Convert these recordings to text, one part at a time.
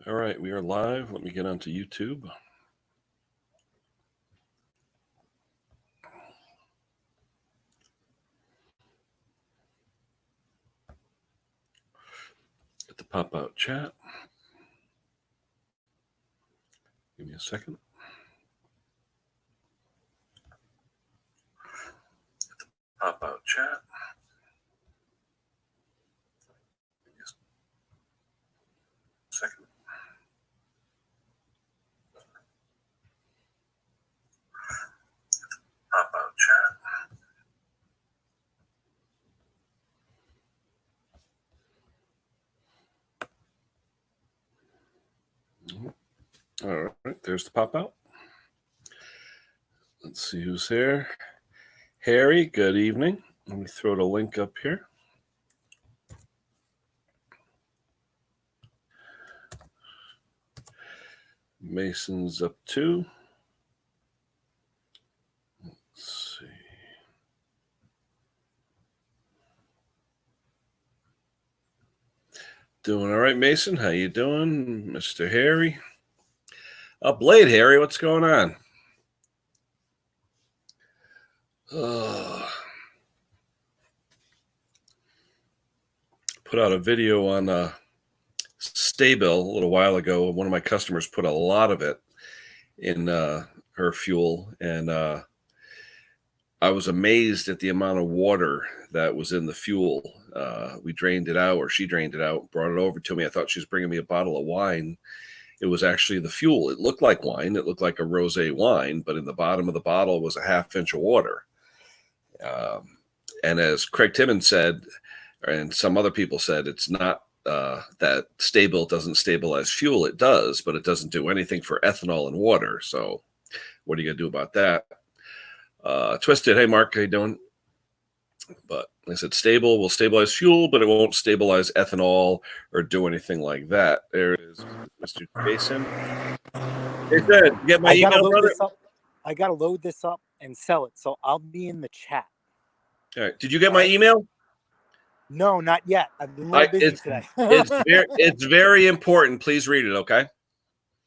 All right, we are live. Let me get onto YouTube. Get the pop-out chat. Give me a second. Get the pop-out chat. Give me a second. Pop-out chat. All right, there's the pop-out. Let's see who's here. Harry, good evening. Let me throw the link up here. Mason's up too. Let's see. Doing all right, Mason. How you doing, Mr. Harry? Up late, Harry. What's going on? Put out a video on Stabil a little while ago. One of my customers put a lot of it in her fuel, and I was amazed at the amount of water that was in the fuel. We drained it out, or she drained it out, brought it over to me. I thought she was bringing me a bottle of wine. It was actually the fuel. It looked like wine. It looked like a rosé wine, but in the bottom of the bottle was a half inch of water. And as Craig Timmons said, and some other people said, it's not that Stabil doesn't stabilize fuel. It does, but it doesn't do anything for ethanol and water. So what are you going to do about that? Twisted, hey, Mark, how you doing? But I said Stabil will stabilize fuel, but it won't stabilize ethanol or do anything like that. There it is, Mr. Jason. Hey, Ted, get my email, brother? I got to load this up and sell it, so I'll be in the chat. All right. Did you get my email? No, not yet. I've been a little busy today. It's very important. Please read it, okay?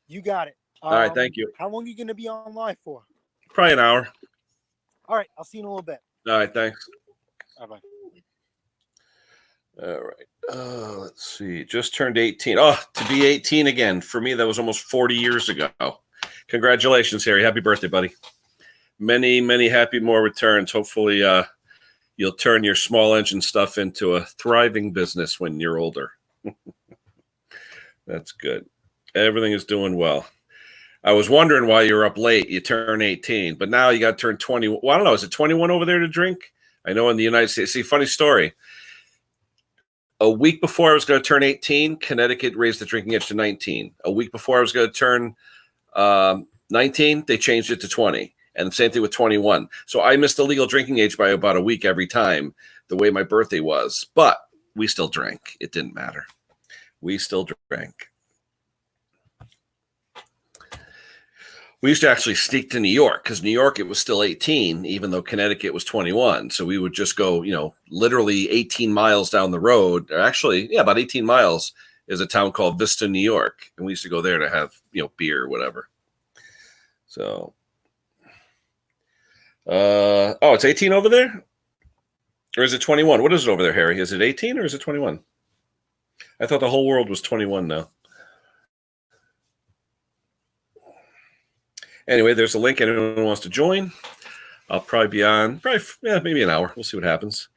You got it. All right, thank you. How long are you going to be on live for? Probably an hour. All right, I'll see you in a little bit. All right, thanks. Bye-bye. All right. Let's see. Just turned 18. Oh, to be 18 again. For me, that was almost 40 years ago. Congratulations, Harry. Happy birthday, buddy. Many, many happy more returns. Hopefully you'll turn your small engine stuff into a thriving business when you're older. That's good. Everything is doing well. I was wondering why you were up late. You turn 18, but now you got to turn 21. Well, I don't know. Is it 21 over there to drink? I know in the United States. See, funny story. A week before I was going to turn 18, Connecticut raised the drinking age to 19. A week before I was going to turn 19, they changed it to 20. And the same thing with 21. So I missed the legal drinking age by about a week every time, the way my birthday was. But we still drank. It didn't matter. We still drank. We used to actually sneak to New York because New York, it was still 18, even though Connecticut was 21. So we would just go, literally 18 miles down the road. Or actually, yeah, about 18 miles is a town called Vista, New York. And we used to go there to have, beer or whatever. So, it's 18 over there? Or is it 21? What is it over there, Harry? Is it 18 or is it 21? I thought the whole world was 21 now. Anyway, there's a link. Anyone who wants to join, I'll probably be on, maybe an hour. We'll see what happens.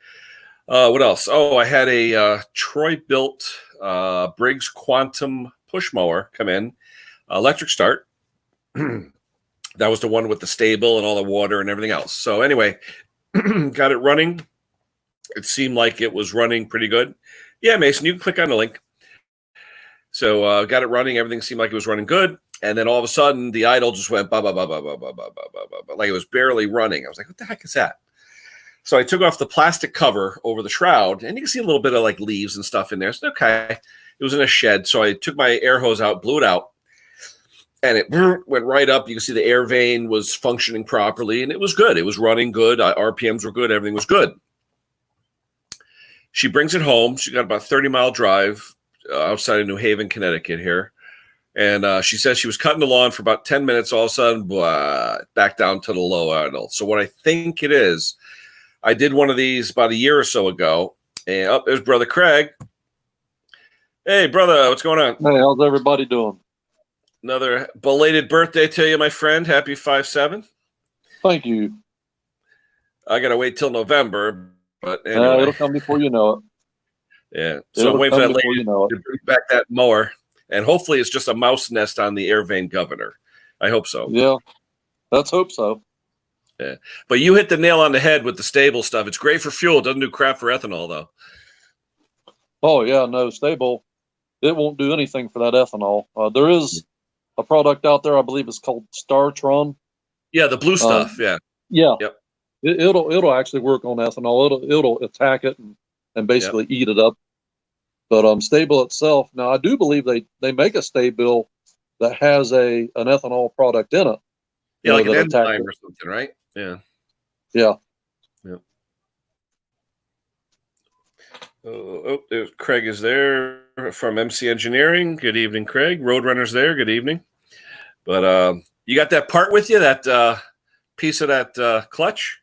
What else? Oh, I had a Troy-built Briggs Quantum push mower come in, electric start. That was the one with the Stabil and all the water and everything else. So anyway, got it running. It seemed like it was running pretty good. Yeah, Mason, you can click on the link. So got it running. Everything seemed like it was running good. And then all of a sudden, the idle just went like it was barely running. I was like, what the heck is that? So I took off the plastic cover over the shroud, and you can see a little bit of like leaves and stuff in there. So okay, it was in a shed. So I took my air hose out, blew it out, and it went right up. You can see the air vane was functioning properly, and it was good. It was running good. RPMs were good. Everything was good. She brings it home. She got about a 30-mile drive outside of New Haven, Connecticut here. And she says she was cutting the lawn for about 10 minutes. All of a sudden, blah, back down to the low idle. So what I think it is, I did one of these about a year or so ago. And there's Brother Craig. Hey, brother, what's going on? Hey, how's everybody doing? Another belated birthday to you, my friend. Happy 5/7. Thank you. I got to wait till November, but anyway. It'll come before you know it. Yeah. So I'm waiting for that lady to bring back that mower. And hopefully it's just a mouse nest on the air vane governor. I hope so. Yeah, let's hope so. Yeah. But you hit the nail on the head with the Stabil stuff. It's great for fuel. It doesn't do crap for ethanol, though. Oh, yeah, no, Stabil, it won't do anything for that ethanol. There is a product out there, I believe it's called Startron. Yeah, the blue stuff, yeah. Yeah. Yep. It'll actually work on ethanol. It'll attack it and basically eat it up. But Stabil itself, now I do believe they make a Stabil that has an ethanol product in it. Yeah, like an enzyme or something, right? Yeah. Yeah. Yeah. There's Craig is there from MC Engineering. Good evening, Craig. Roadrunner's there. Good evening. But you got that part with you, that piece of that clutch?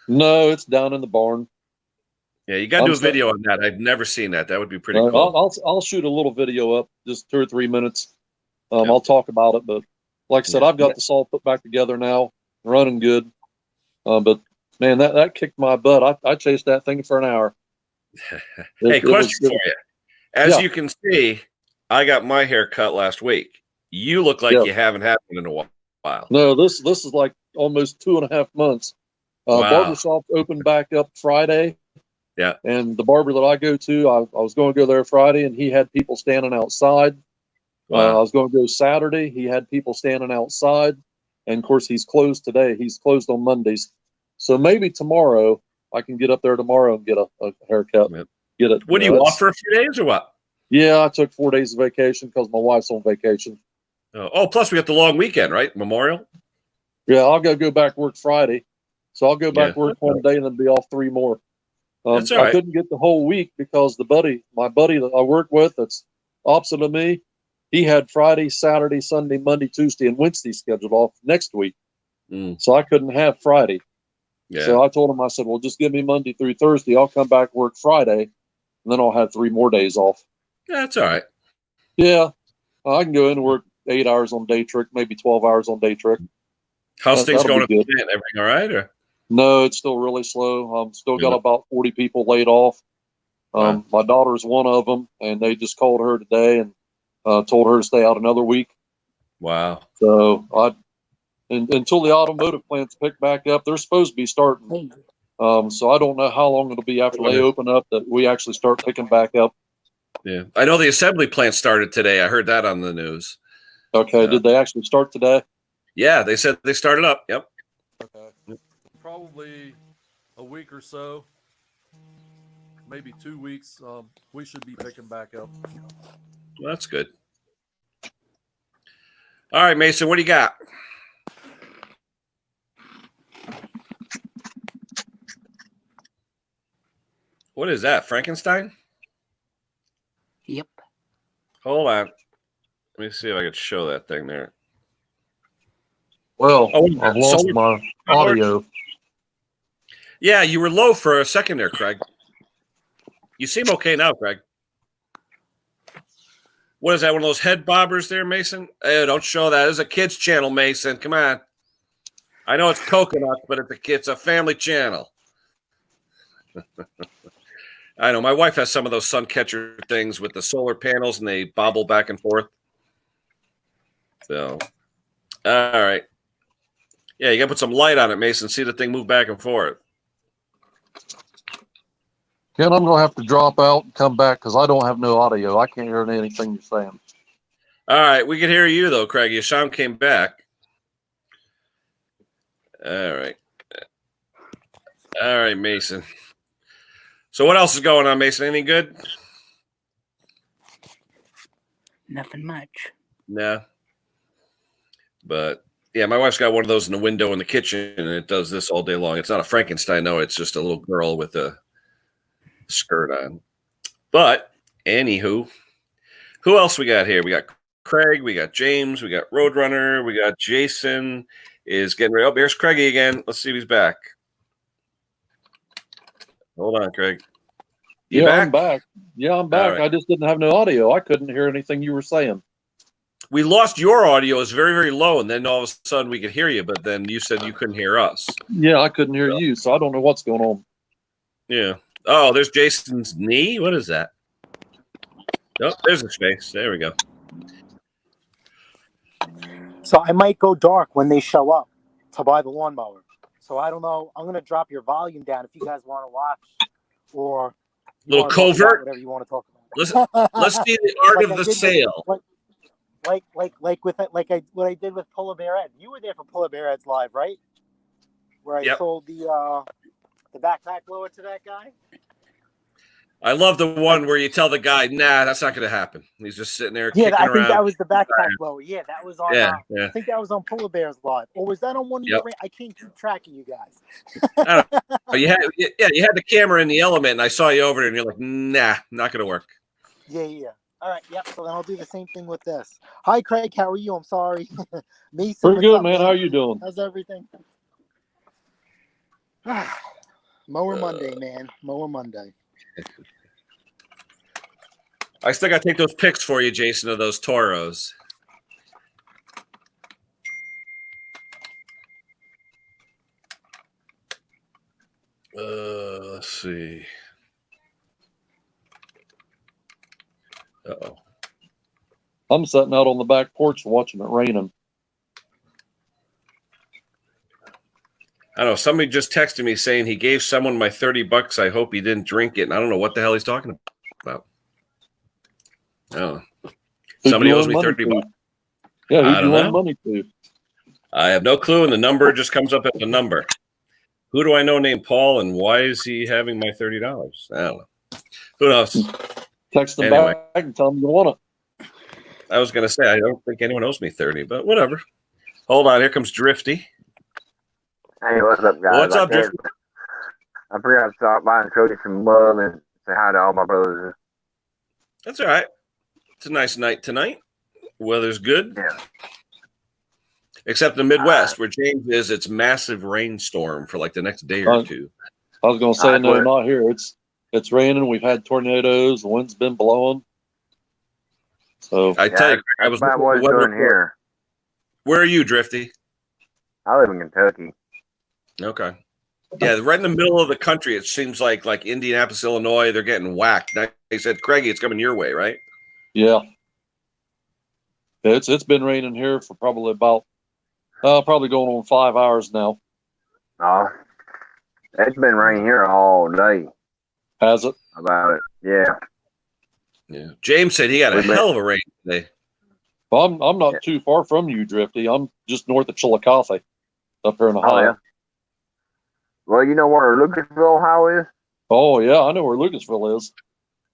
No, it's down in the barn. Yeah, you got to do a video on that. I've never seen that. That would be pretty cool. I'll shoot a little video up, just 2 or 3 minutes. I'll talk about it, but like I said, I've got the saw put back together now, running good. But man, that kicked my butt. I chased that thing for an hour. Hey, question for you. As you can see, I got my hair cut last week. You look like you haven't had one in a while. No, this is like almost 2.5 months. Barbershop opened back up Friday. Yeah. And the barber that I go to, I was going to go there Friday, and he had people standing outside. Wow. I was going to go Saturday. He had people standing outside. And, of course, he's closed today. He's closed on Mondays. So maybe tomorrow I can get up there tomorrow and get a haircut. Yep. Get it. What, do you off for a few days or what? Yeah, I took 4 days of vacation because my wife's on vacation. Oh, plus we got the long weekend, right? Memorial? Yeah, I'll go back work Friday. So I'll go back work one day and then be off 3 more. That's all right. I couldn't get the whole week because my buddy that I work with that's opposite of me, he had Friday, Saturday, Sunday, Monday, Tuesday, and Wednesday scheduled off next week. So I couldn't have Friday. Yeah. So I told him, I said, well, just give me Monday through Thursday. I'll come back work Friday, and then I'll have 3 more days off. Yeah, that's all right. Yeah. I can go in and work 8 hours on day trick, maybe 12 hours on day trick. How's things going at the plant? Everything all right? Or? No, it's still really slow. Still got about 40 people laid off. My daughter's one of them, and they just called her today and told her to stay out another week. Wow. So until the automotive plants pick back up, they're supposed to be starting. So I don't know how long it'll be after they open up that we actually start picking back up. Yeah, I know the assembly plant started today. I heard that on the news. Okay, did they actually start today? Yeah, they said they started up. Yep. Okay. Probably a week or so, maybe 2 weeks, we should be picking back up. Well, that's good. All right, Mason, what do you got? What is that, Frankenstein? Yep. Hold on. Let me see if I can show that thing there. Well, I've lost my audio. Yeah, you were low for a second there, Craig. You seem okay now, Craig. What is that, one of those head bobbers there, Mason? Hey, don't show that. It's a kid's channel, Mason. Come on. I know it's coconut, but it's a family channel. I know. My wife has some of those sun catcher things with the solar panels, and they bobble back and forth. So, all right. Yeah, you got to put some light on it, Mason. See the thing move back and forth. Ken, I'm going to have to drop out and come back because I don't have no audio. I can't hear anything you're saying. All right. We can hear you, though, Craig. Your sound came back. All right. All right, Mason. So what else is going on, Mason? Anything good? Nothing much. No. But, yeah, my wife's got one of those in the window in the kitchen, and it does this all day long. It's not a Frankenstein, no. It's just a little girl with a skirt on. But, anywho, who else we got here? We got Craig, we got James, we got Roadrunner, we got Jason is getting ready. Oh, there's Craigie again. Let's see if he's back. Hold on, Craig. You back? I'm back. Yeah, I'm back. Right. I just didn't have no audio. I couldn't hear anything you were saying. We lost your audio. It was very, very low, and then all of a sudden we could hear you, but then you said you couldn't hear us. Yeah, I couldn't hear you, so I don't know what's going on. Yeah. Oh, there's Jason's knee. What is that? Oh, there's his face. There we go. So I might go dark when they show up to buy the lawnmower. So I don't know. I'm gonna drop your volume down if you guys want to watch, or Little covert. Whatever you want to talk about. Let's see the art of the sale. Like what I did with Polar Bear Ed. You were there for Polar Bear Ed's live, right? Where I sold the backpack blower to that guy. I love the one where you tell the guy, "Nah, that's not going to happen." He's just sitting there. Yeah, I think around. that was the backpack blower. Yeah, that was on. Yeah. I think that was on Polar Bear's live, or was that on one of your? I can't keep track of you guys. I don't know. You had the camera in the element, and I saw you over there, and you're like, "Nah, not going to work." Yeah. All right, yep. So then I'll do the same thing with this. Hi, Craig. How are you? I'm sorry. Mason, pretty good, man. How are you doing? How's everything? Mower Monday, man. Mower Monday. I still got to take those pics for you, Jason, of those toros. Let's see. Uh-oh. I'm sitting out on the back porch watching it raining. I don't know. Somebody just texted me saying he gave someone my $30. I hope he didn't drink it. And I don't know what the hell he's talking about. Oh, somebody owes me $30. Yeah, I don't know. Money to? I have no clue, and the number just comes up as a number. Who do I know named Paul, and why is he having my $30? I don't know. Who knows? Text him back and tell him you want it. I was going to say, I don't think anyone owes me 30, but whatever. Hold on. Here comes Drifty. Hey, what's up, guys? What's up, Drifty? I forgot to stop by and show you some love and say hi to all my brothers. That's all right. It's a nice night tonight. Weather's good. Yeah. Except in the Midwest, where James is, it's massive rainstorm for like the next day or two. I was going to say, no, not here. It's raining. We've had tornadoes. The wind's been blowing. So I tell you, I was about what it's doing here. Where are you, Drifty? I live in Kentucky. Okay. Yeah, right in the middle of the country. It seems like Indianapolis, Illinois, they're getting whacked. They said, Craigie, it's coming your way, right? Yeah. It's been raining here for probably about probably going on 5 hours now. It's been raining here all day. Has it? About it, yeah. Yeah. James said he got a hell of a rain today. Well, I'm not too far from you, Drifty. I'm just north of Chillicothe, up here in Ohio. Oh, yeah. Well, you know where Lucasville, Ohio is? Oh, yeah, I know where Lucasville is.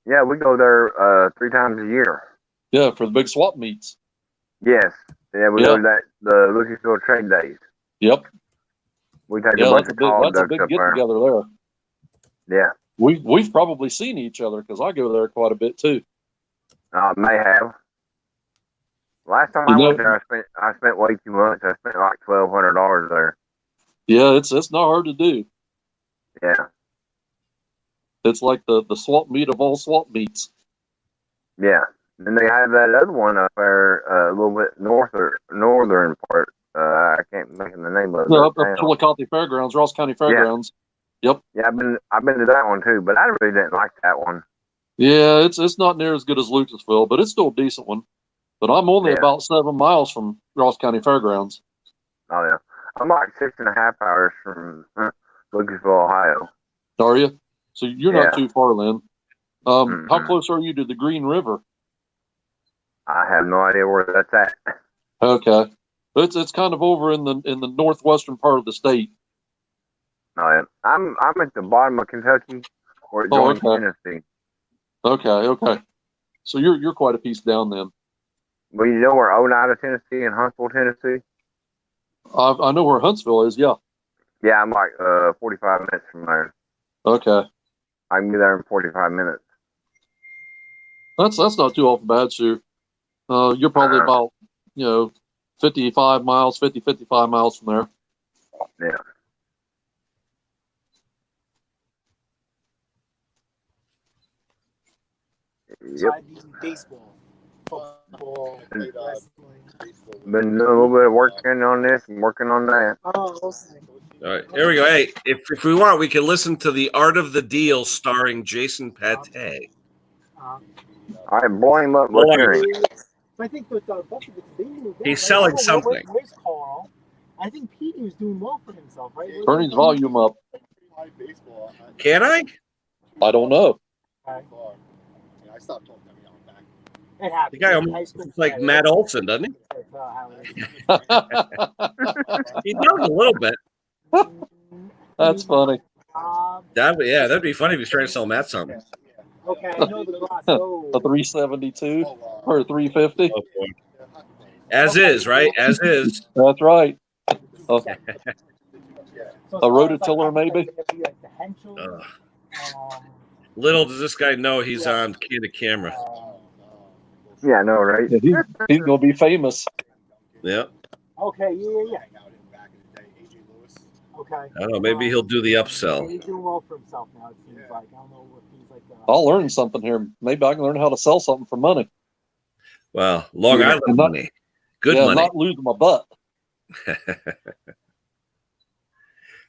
Yeah, we go there 3 times a year. Yeah, for the big swap meets. Yes. Yeah, we go to the Lucasville Trade Days. Yep. We take a bunch of tall that's a big get together there. Yeah. We've probably seen each other because I go there quite a bit too. May have. Last time I went there, I spent way too much. I spent like $1,200 there. Yeah, it's not hard to do. Yeah. It's like the swap meet of all swap meets. Yeah. Then they have that other one up there, a little bit northern part. I can't think of the name of it. No, up Chillicothe Fairgrounds, Ross County Fairgrounds. Yeah. Yep. Yeah, I've been to that one too, but I really didn't like that one. Yeah, it's not near as good as Lucasville, but it's still a decent one. But I'm only about 7 miles from Ross County Fairgrounds. Oh yeah, I'm like 6.5 hours from Lucasville, Ohio. Are you? So you're not too far, Lynn. How Mm-hmm. close are you to the Green River? I have no idea where that's at. Okay, it's kind of over in the northwestern part of the state. Oh yeah, I'm at the bottom of Kentucky, where it joins Tennessee. Okay. So you're quite a piece down then. Well, you know where Oneida, Tennessee, and Huntsville, Tennessee? I know where Huntsville is. Yeah. Yeah, I'm like 45 minutes from there. Okay. I can be there in 45 minutes. That's not too awful bad, sure. You're probably about 55 miles from there. Yeah. So I do baseball, football, Been wrestling. doing a little bit of working on this and working on that. Oh, okay. All right, here we go. Hey, if we want, we can listen to The Art of the Deal starring Jason Pattay. All right, blow him up. Let's hear him. I think with He's selling something. Where's Carl? I think Petey was doing well for himself, right? Turn his volume up. Can I? I don't know. Okay. I stopped talking to him back. It happens. The guy almost looks like Matt Olson, doesn't he? He does a little bit. That's funny. That'd be funny if he's trying to sell Matt something. Okay, I know the boss. Oh. A 372 or 350. Oh, boy. As is, right? As is. That's right. Okay. A rototiller, maybe. Little does this guy know he's on candid camera. Yeah, I know, right? Yeah, he's gonna be famous. Yeah. Okay, yeah. Okay. I don't know. Maybe he'll do the upsell. He's doing well for himself now. It seems like I don't know what he's like. I'll learn something here. Maybe I can learn how to sell something for money. Well, Long Island money. Good money. Not losing my butt.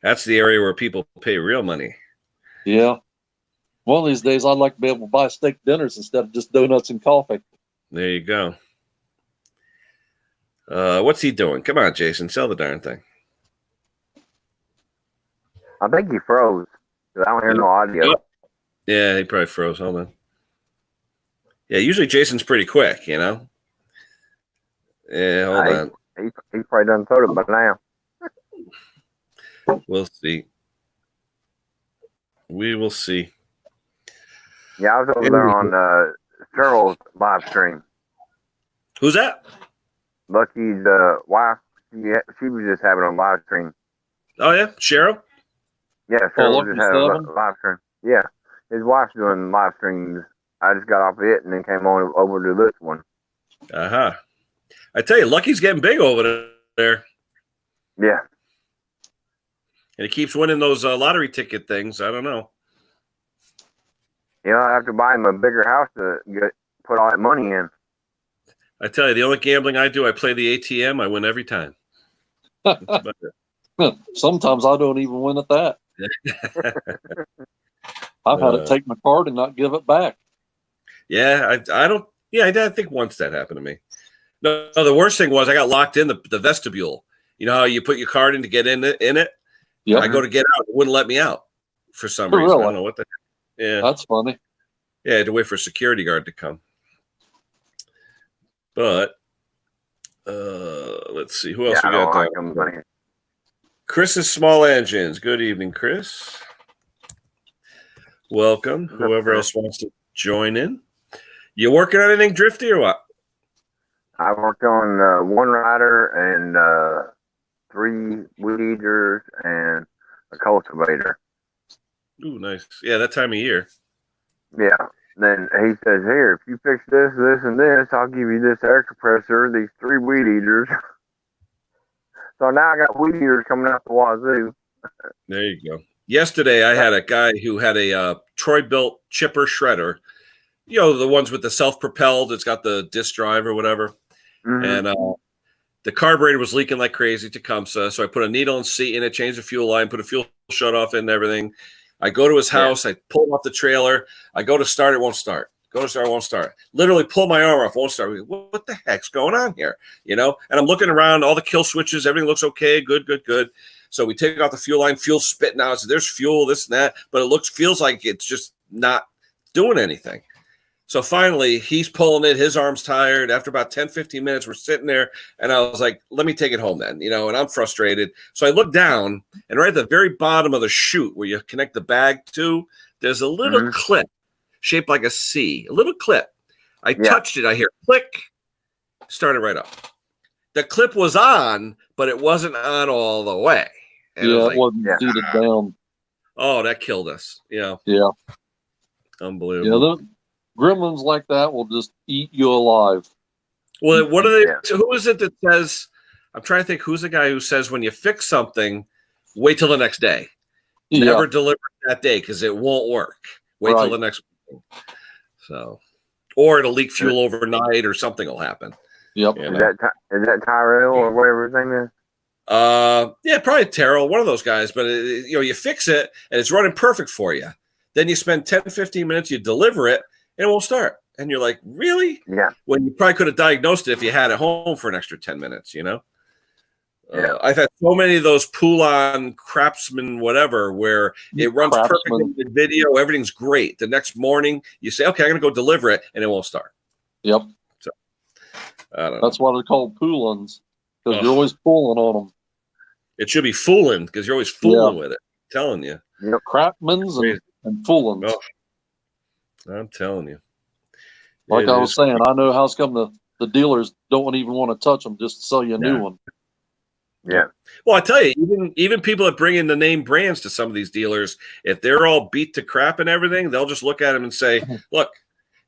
That's the area where people pay real money. Yeah. One of these days, I'd like to be able to buy steak dinners instead of just donuts and coffee. There you go. What's he doing? Come on, Jason. Sell the darn thing. I think he froze. I don't hear no audio. Yeah, he probably froze. Hold on. Yeah, usually Jason's pretty quick, Yeah, hold on. He probably done throw it by now. We'll see. We will see. Yeah, I was over there on Cheryl's live stream. Who's that? Lucky's wife. She was just having a live stream. Oh, yeah? Cheryl? Yeah, Cheryl was just having a live stream. Yeah, his wife's doing live streams. I just got off it and then came on over to this one. Uh-huh. I tell you, Lucky's getting big over there. Yeah. And he keeps winning those lottery ticket things. I don't know. I have to buy him a bigger house to put all that money in. I tell you, the only gambling I do, I play the ATM. I win every time. Sometimes I don't even win at that. I've had to take my card and not give it back. Yeah, I don't. Yeah, I think once that happened to me. No, the worst thing was I got locked in the vestibule. You know how you put your card in to get in it? Yep. I go to get out. It wouldn't let me out for some reason. Really? I don't know what the. Yeah. That's funny. Yeah, I had to wait for a security guard to come. But let's see. Who else we got down? Chris's Small Engines. Good evening, Chris. Welcome. Whoever else wants to join in. You working on anything Drifty or what? I worked on one rider and 3 weed eaters and a cultivator. Ooh, nice. Yeah, that time of year. Yeah. Then he says, here, if you fix this, this, and this, I'll give you this air compressor, these 3 weed eaters. So now I got weed eaters coming out the wazoo. There you go. Yesterday, I had a guy who had a Troy-built chipper shredder. The ones with the self-propelled. It's got the disc drive or whatever. Mm-hmm. And the carburetor was leaking like crazy, Tecumseh. So I put a needle and seat in it, changed the fuel line, put a fuel shutoff in and everything. I go to his house. I pull off the trailer. I go to start. It won't start. Go to start. It won't start. Literally pull my arm off. Won't start. What the heck's going on here? And I'm looking around. All the kill switches. Everything looks okay. Good. So we take out the fuel line. Fuel spitting out. So there's fuel, this and that. But it feels like it's just not doing anything. So finally, he's pulling it. His arm's tired. After about 10, 15 minutes, we're sitting there. And I was like, let me take it home then, and I'm frustrated. So I look down, and right at the very bottom of the chute where you connect the bag to, there's a little clip shaped like a C, a little clip. I touched it. I hear click, started right up. The clip was on, but it wasn't on all the way. And it wasn't seated down. Oh, that killed us. Yeah. Unbelievable. Yeah, the gremlins like that will just eat you alive. Well, what are they? Yeah. Who is it that says? I'm trying to think. Who's the guy who says when you fix something, wait till the next day. Never deliver that day because it won't work. Wait till the next morning. So, or it'll leak fuel overnight, or something will happen. Yep. Is that Tyrell or whatever his name is? Yeah, probably Terrell, one of those guys. But you fix it and it's running perfect for you. Then you spend 10, 15 minutes, you deliver it, and it won't start. And you're like, really? Yeah. When you probably could have diagnosed it if you had it home for an extra 10 minutes, Yeah. I've had so many of those pull-on Craftsman whatever where it runs perfectly in video, everything's great. The next morning, you say, okay, I'm going to go deliver it, and it won't start. Yep. So, I don't know. That's why they're called pull-ons, because you're always pulling on them. It should be fooling, because you're always fooling with it. I'm telling you. Yep. Craftsman's and pull-ons. Oh, I'm telling you. Like I was saying, I know how come the dealers don't even want to touch them just to sell you a new one. Yeah. Well, I tell you, even people that bring in the name brands to some of these dealers, if they're all beat to crap and everything, they'll just look at them and say, look,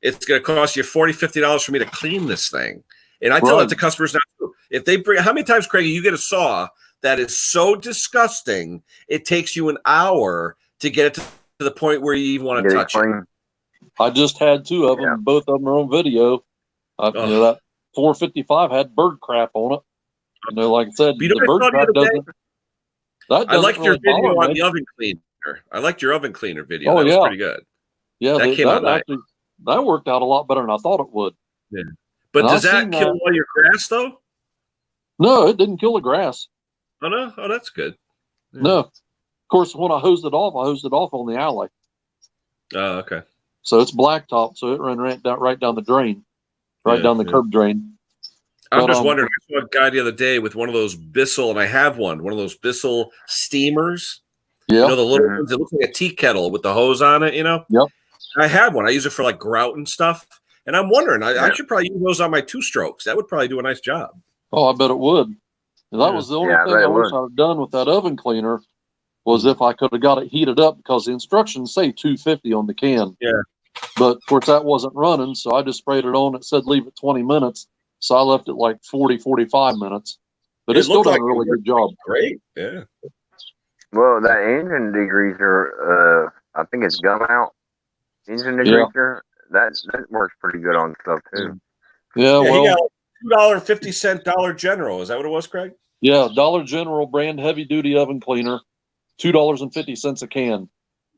it's going to cost you $40, $50 for me to clean this thing. And I tell that to customers now, too. If they bring, how many times, Craig, you get a saw that is so disgusting, it takes you an hour to get it to the point where you even want to touch it. I just had two of them. Both of them are on video. That 455 had bird crap on it. Like I said, the bird crap doesn't. I liked your video on the oven cleaner. I liked your oven cleaner video. That was pretty good. Yeah, that came out nice. That worked out a lot better than I thought it would. Yeah. But does that kill all your grass, though? No, it didn't kill the grass. Oh, no? Oh, that's good. Yeah. No. Of course, when I hosed it off on the alley. Oh, okay. So it's blacktop, so it ran right down the drain, down the curb drain. I'm just wondering, I saw a guy the other day with one of those Bissell, and I have one of those Bissell steamers. Yeah. The little ones, it looks like a tea kettle with the hose on it, Yep. I have one. I use it for like grout and stuff. And I'm wondering, I should probably use those on my 2-strokes. That would probably do a nice job. Oh, I bet it would. And that was the only thing I wish I'd done with that oven cleaner was if I could have got it heated up, because the instructions say 250 on the can. Yeah. But of course that wasn't running, so I just sprayed it on. It said leave it 20 minutes. So I left it like 40, 45 minutes. But it still done a really good job. Great. Yeah. Well, that engine degreaser, I think it's gum out. Engine degreaser, that works pretty good on stuff too. Yeah, well, he got $2.50 Dollar General. Is that what it was, Craig? Yeah, Dollar General brand heavy duty oven cleaner, $2.50 a can.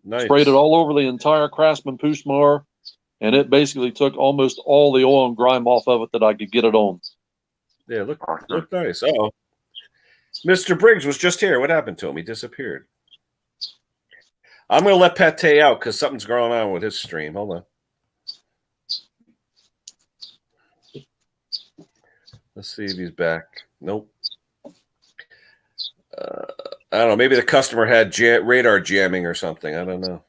Nice. Sprayed it all over the entire Craftsman Pushmar, and it basically took almost all the oil and grime off of it that I could get it on. Yeah, look nice. Oh, Mr. Briggs was just here. What happened to him? He disappeared. I'm going to let Pattay out because something's going on with his stream. Hold on. Let's see if he's back. Nope. I don't know. Maybe the customer had radar jamming or something. I don't know.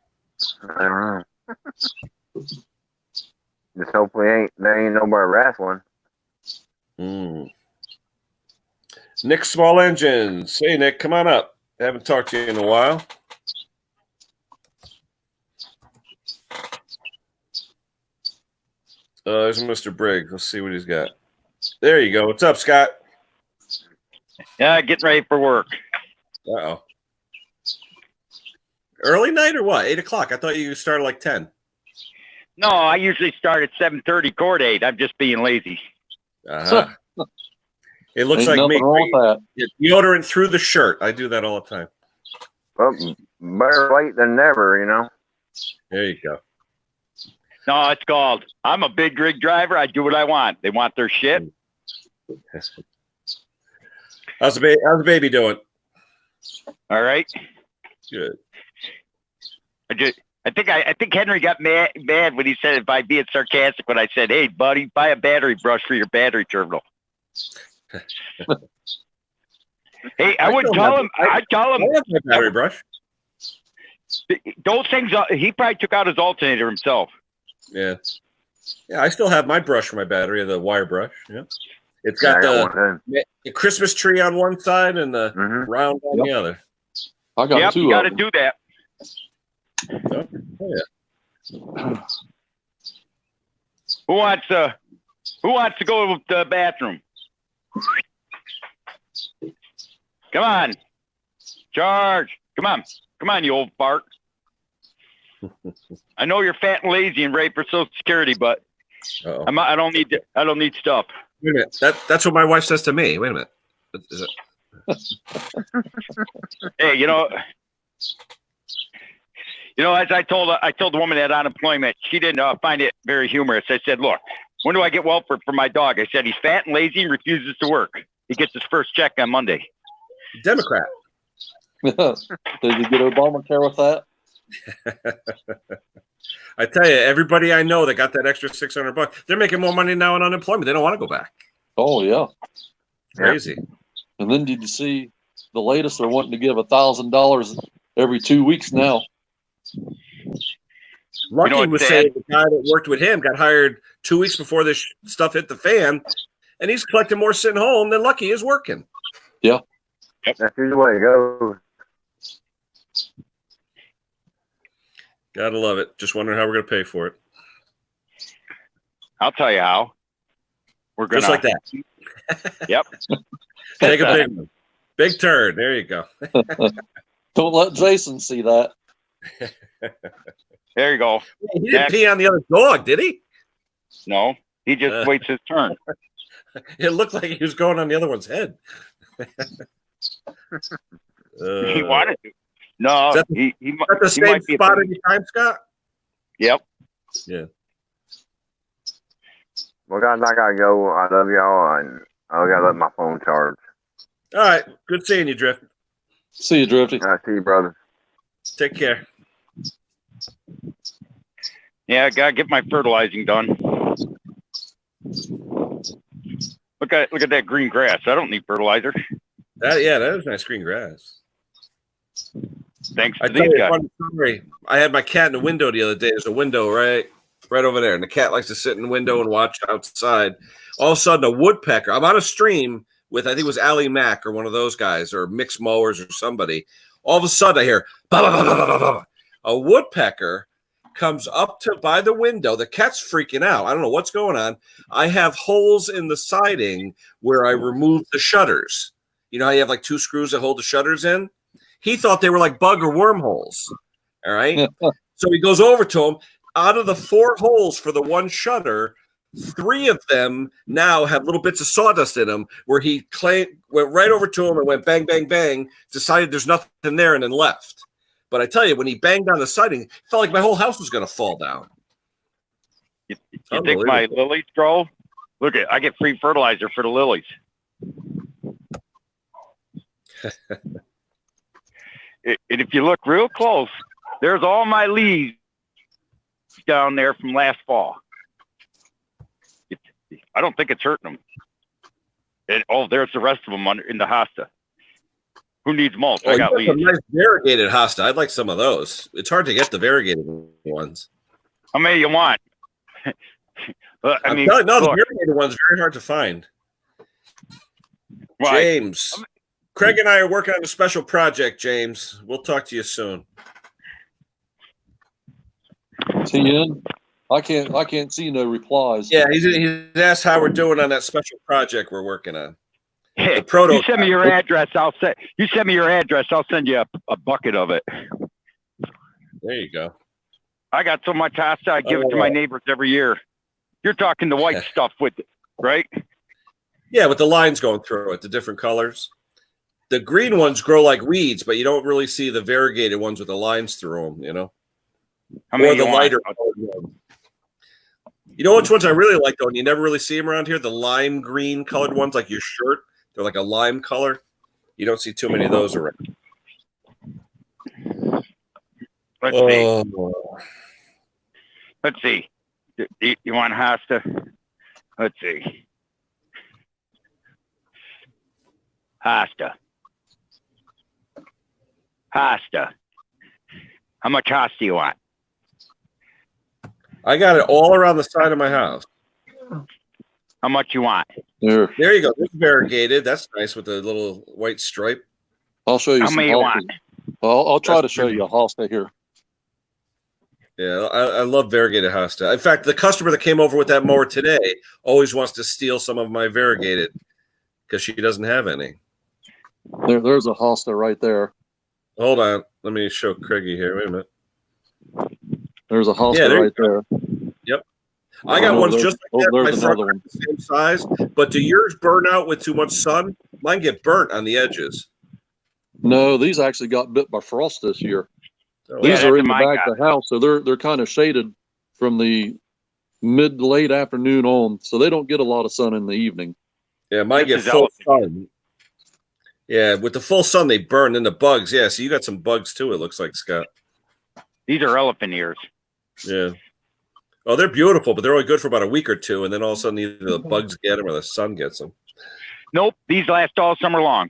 I don't know. Just hopefully there ain't nobody wrestling. Kenssmallengines. Hey, Nick, come on up. I haven't talked to you in a while. There's Mr. Briggs. Let's see what he's got. There you go. What's up, Scott? Yeah, getting ready for work. Uh-oh. Early night or what? 8 o'clock. I thought you started like 10. No, I usually start at 7:30, quarter to 8. I'm just being lazy. Uh-huh. It looks like me. Deodorant through the shirt. I do that all the time. Well, better late than never, There you go. No, it's called. I'm a big rig driver. I do what I want. They want their shit. How's the baby doing? All right. Good. I think Henry got mad when he said, if I being sarcastic, when I said, "Hey, buddy, buy a battery brush for your battery terminal." Hey, I wouldn't tell him. I'd tell him. I have my battery brush. Those things. He probably took out his alternator himself. Yeah. Yeah, I still have my brush for my battery, the wire brush. Yeah. It's got the Christmas tree on one side and the round on the other. I got two. You got to do that. Oh, yeah. Who wants Who wants to go to the bathroom? Come on. Charge. Come on. Come on, you old fart. I know you're fat and lazy and ready for Social Security, but I don't need stuff. Wait a minute. That's what my wife says to me. Wait a minute. Is it? Hey, as I told the woman at unemployment, she didn't find it very humorous. I said, look, when do I get welfare for my dog? I said, he's fat and lazy and refuses to work. He gets his first check on Monday. Democrat. Did you get Obamacare with that? I tell you, everybody I know that got that extra $600, they're making more money now in unemployment. They don't want to go back. Oh, yeah. Crazy. And then did you see the latest? They're wanting to give $1,000 every 2 weeks now. Lucky was saying the guy that worked with him got hired 2 weeks before this stuff hit the fan, and he's collecting more sitting home than Lucky is working. Yeah. That's the way it goes. Gotta love it. Just wondering how we're gonna pay for it. I'll tell you how. We're gonna just like that. Yep. Take a big one. Big turn. There you go. Don't let Jason see that. There you go. He didn't pee on the other dog, did he? No, he just waits his turn. It looked like he was going on the other one's head. He wanted to. No, he got the same spot every time, Scott? Yep. Yeah. Well, guys, I gotta go. I love y'all, and I gotta let my phone charge. All right. Good seeing you, Drift. See you, Drifty. All right, see you, brother. Take care. Yeah, I gotta get my fertilizing done. Look at that green grass. I don't need fertilizer. That is nice green grass. Thanks to I these guys. Story. I had my cat in the window the other day. There's a window right over there, and the cat likes to sit in the window and watch outside. All of a sudden, a woodpecker. I'm on a stream with, I think it was Allie Mack or one of those guys, or Mixed Mowers or somebody. All of a sudden, I hear bah, bah, bah, bah, bah, bah. A woodpecker comes up to by the window. The cat's freaking out. I don't know what's going on. I have holes in the siding where I removed the shutters. You know how you have like two screws that hold the shutters in? He thought they were like bug or wormholes. All right. So he goes over to him. Out of the 4 holes for the one shutter, 3 of them now have little bits of sawdust in them, where he went right over to him and went bang, bang, bang, decided there's nothing there and then left. But I tell you, when he banged on the siding, it felt like my whole house was going to fall down. You think my lilies grow? Look, I get free fertilizer for the lilies. And if you look real close, there's all my leaves down there from last fall. I don't think it's hurting them. And there's the rest of them in the hosta. Who needs mulch? I got leaves. Some nice variegated hosta. I'd like some of those. It's hard to get the variegated ones. How many you want? The variegated one's very hard to find. Right. James. Craig and I are working on a special project, James. We'll talk to you soon. TN? I can't see no replies. Yeah, he's asked how we're doing on that special project we're working on. Hey, you send me your address. I'll send you a bucket of it. There you go. I got so much hosta, I give it to my neighbors every year. You're talking the white stuff with it, right? Yeah, with the lines going through it, the different colors. The green ones grow like weeds, but you don't really see the variegated ones with the lines through them, you know? Or the lighter one. You know which ones I really like, though, and you never really see them around here? The lime green colored ones, like your shirt. They're like a lime color. You don't see too many of those around. Let's see. You want hosta? Let's see. Hosta. How much hosta do you want? I got it all around the side of my house. How much you want? There you go. This is variegated. That's nice with the little white stripe. I'll show you. How many you want? Well, I'll try to show you a hosta here. Yeah, I love variegated hosta. In fact, the customer that came over with that mower today always wants to steal some of my variegated because she doesn't have any. There's a hosta right there. Hold on. Let me show Craigie here. Wait a minute. There's a hosta right there. Yep. I got ones just like that. There's My front another one. the same size. But do yours burn out with too much sun? Mine get burnt on the edges. No, these actually got bit by frost this year. Oh, These wow. are in the That's back of the house, so they're kind of shaded from the mid to late afternoon on, so they don't get a lot of sun in the evening. Yeah, mine This get is full elephant. sun. Yeah, with the full sun, they burn. And the bugs, yeah. So you got some bugs too, it looks like, Scott. These are elephant ears. Yeah. Oh, they're beautiful, but they're only good for about a week or two, and then all of a sudden either the bugs get them or the sun gets them. Nope, these last all summer long.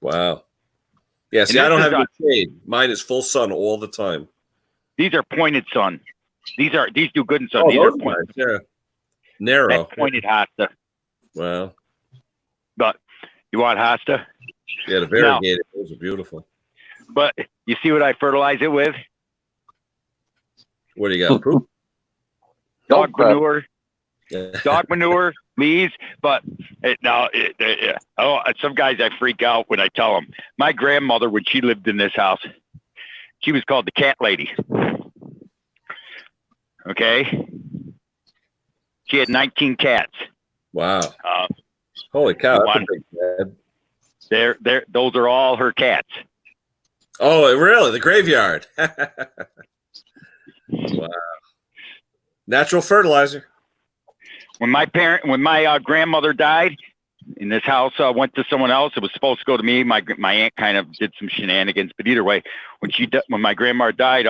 Wow. Yeah, see, And I don't this have is any shade. Mine is full sun all the time. These are pointed sun. These do good in sun. Oh, These are those pointed. nice, yeah. Narrow. That's pointed hosta. Wow. But you want hosta? Yeah, the variegated, those are beautiful. But you see what I fertilize it with? What do you got? Poop? Dog crap. manure. Yeah. Dog manure, leaves, but some guys I freak out when I tell them. My grandmother, when she lived in this house, she was called the cat lady. Okay, she had 19 cats. Wow. Holy cow, that's a big bed. Those are all her cats. Oh, really? The graveyard. Wow. Natural fertilizer. When my grandmother died, and this house went to someone else, it was supposed to go to me. My aunt kind of did some shenanigans, but either way, when my grandmother died,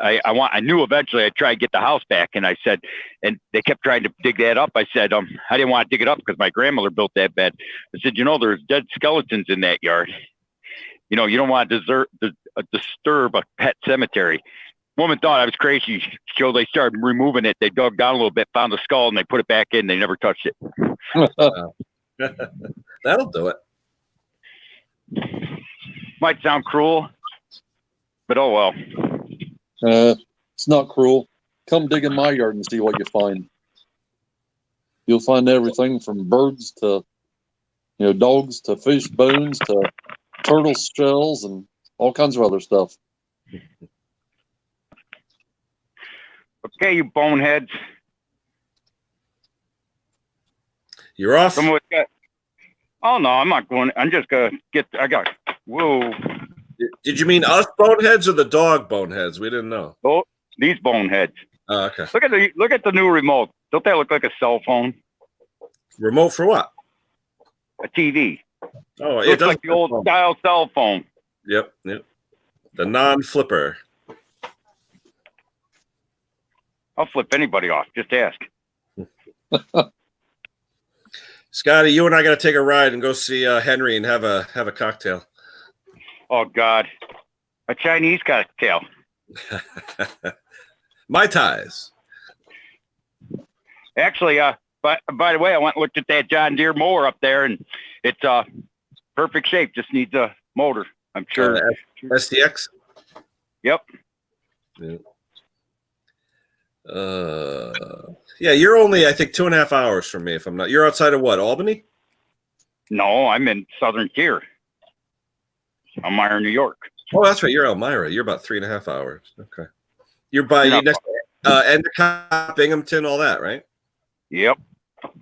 I knew eventually I'd try to get the house back, and I said, and they kept trying to dig that up. I said, I didn't want to dig it up because my grandmother built that bed. I said, there's dead skeletons in that yard. You don't want to disturb a pet cemetery. Woman thought I was crazy, so they started removing it. They dug down a little bit, found the skull, and they put it back in. They never touched it. That'll do it. Might sound cruel, but oh well. It's not cruel. Come dig in my yard and see what you find. You'll find everything from birds to, dogs to fish bones to turtle shells and all kinds of other stuff. Okay, you boneheads. You're off. Oh no, I'm not going. I'm just gonna get. Whoa. Did you mean us boneheads or the dog boneheads? We didn't know. Oh, these boneheads. Oh, okay. Look at the new remote. Don't that look like a cell phone? Remote for what? A TV. Oh, It it looks does like the old style cell phone. Yep. The non-flipper. I'll flip anybody off. Just ask. Scotty, you and I got to take a ride and go see Henry and have a cocktail. Oh God, a Chinese cocktail. Mai Tais. Actually, by the way, I went and looked at that John Deere mower up there, and it's perfect shape. Just needs a motor. I'm sure. SDX. Yep. Yeah. Yeah, you're only, I think, 2.5 hours from me. If I'm not, you're outside of what, Albany? No, I'm in Southern Tier, Elmira, New York. Oh, that's right. You're Elmira. You're about 3.5 hours. Okay. You're by next Endicott, Binghamton, all that, right? Yep.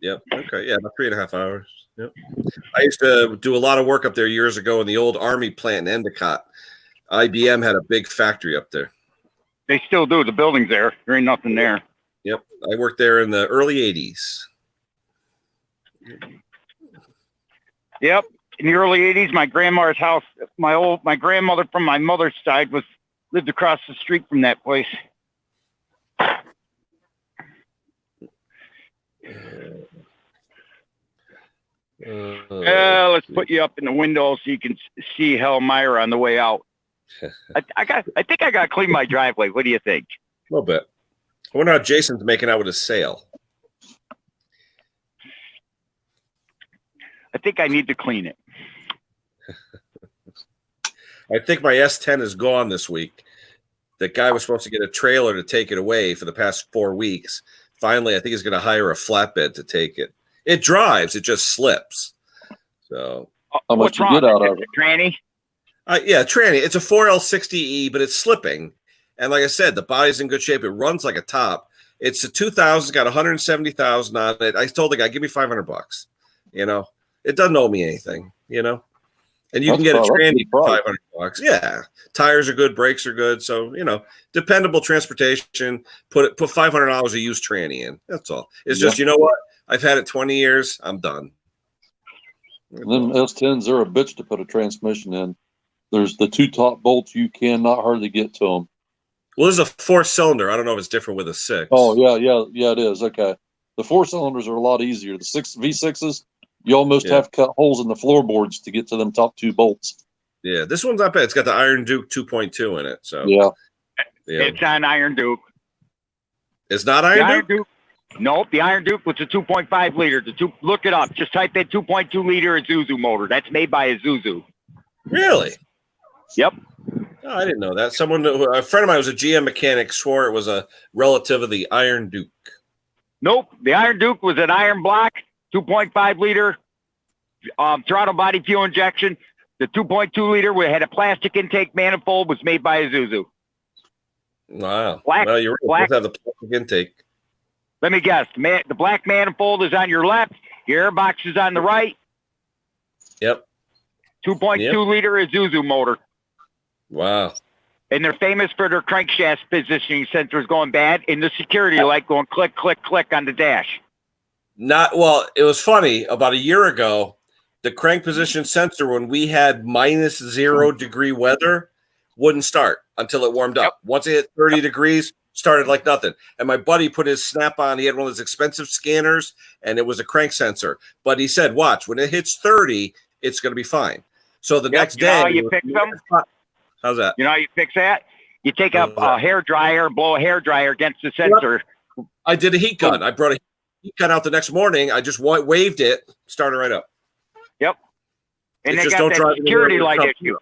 Yep. Okay. Yeah, about 3.5 hours. Yep. I used to do a lot of work up there years ago in the old Army plant in Endicott. IBM had a big factory up there. They still do. The building's there. There ain't nothing there. Yep. I worked there in the early 80s. Yep. In the early 80s, my grandmother's house, my grandmother from my mother's side lived across the street from that place. Let's put you up in the window so you can see Elmira on the way out. I think I got to clean my driveway. What do you think? A little bit. I wonder how Jason's making out with his sale. I think I need to clean it. I think my S10 is gone this week. That guy was supposed to get a trailer to take it away for the past 4 weeks. Finally, I think he's going to hire a flatbed to take it. It drives, it just slips. So, how much you get out of it? Tranny? Yeah, tranny. It's a 4L60E, but it's slipping. And like I said, the body's in good shape. It runs like a top. It's a 2000. It's got 170,000 on it. I told the guy, give me $500. You know, it doesn't owe me anything. You know, and you can get a tranny for $500. Yeah, tires are good, brakes are good. So you know, dependable transportation. Put $500 a used tranny in. That's all. It's just, you know what? I've had it 20 years. I'm done. And them S10s are a bitch to put a transmission in. There's the 2 top bolts. You cannot hardly get to them. Well, this is a 4-cylinder. I don't know if it's different with a 6. Oh, yeah, it is. Okay. The 4 cylinders are a lot easier. The V6s, you almost have to cut holes in the floorboards to get to them top 2 bolts. Yeah, this one's not bad. It's got the Iron Duke 2.2 in it. So yeah. It's on Iron Duke. It's not Iron Duke? Nope, the Iron Duke was a 2.5 liter. Look it up. Just type in 2.2 liter Isuzu motor. That's made by Isuzu. Really? Yep. Oh, I didn't know that. A friend of mine was a GM mechanic, swore it was a relative of the Iron Duke. Nope. The Iron Duke was an iron block, 2.5 liter throttle body fuel injection. The 2.2 liter had a plastic intake manifold, was made by Isuzu. Wow. Well, you're right. Have the plastic intake. Let me guess. The black manifold is on your left. Your airbox is on the right. Yep. 2.2 liter Isuzu motor. Wow. And they're famous for their crankshaft positioning sensors going bad and the security light going click, click, click on the dash. It was funny. About a year ago, the crank position sensor, when we had -0 degree weather, wouldn't start until it warmed up. Yep. Once it hit 30 degrees, started like nothing. And my buddy put his Snap-on. He had one of those expensive scanners, and it was a crank sensor. But he said, watch, when it hits 30, it's going to be fine. So the next day. You know how you fix them? How's that? You know how you fix that? You take a hair dryer, blow a hair dryer against the sensor. Yep. I did a heat gun. I brought a heat gun out the next morning. I just waved it, started right up. Yep. And they got that security light issue.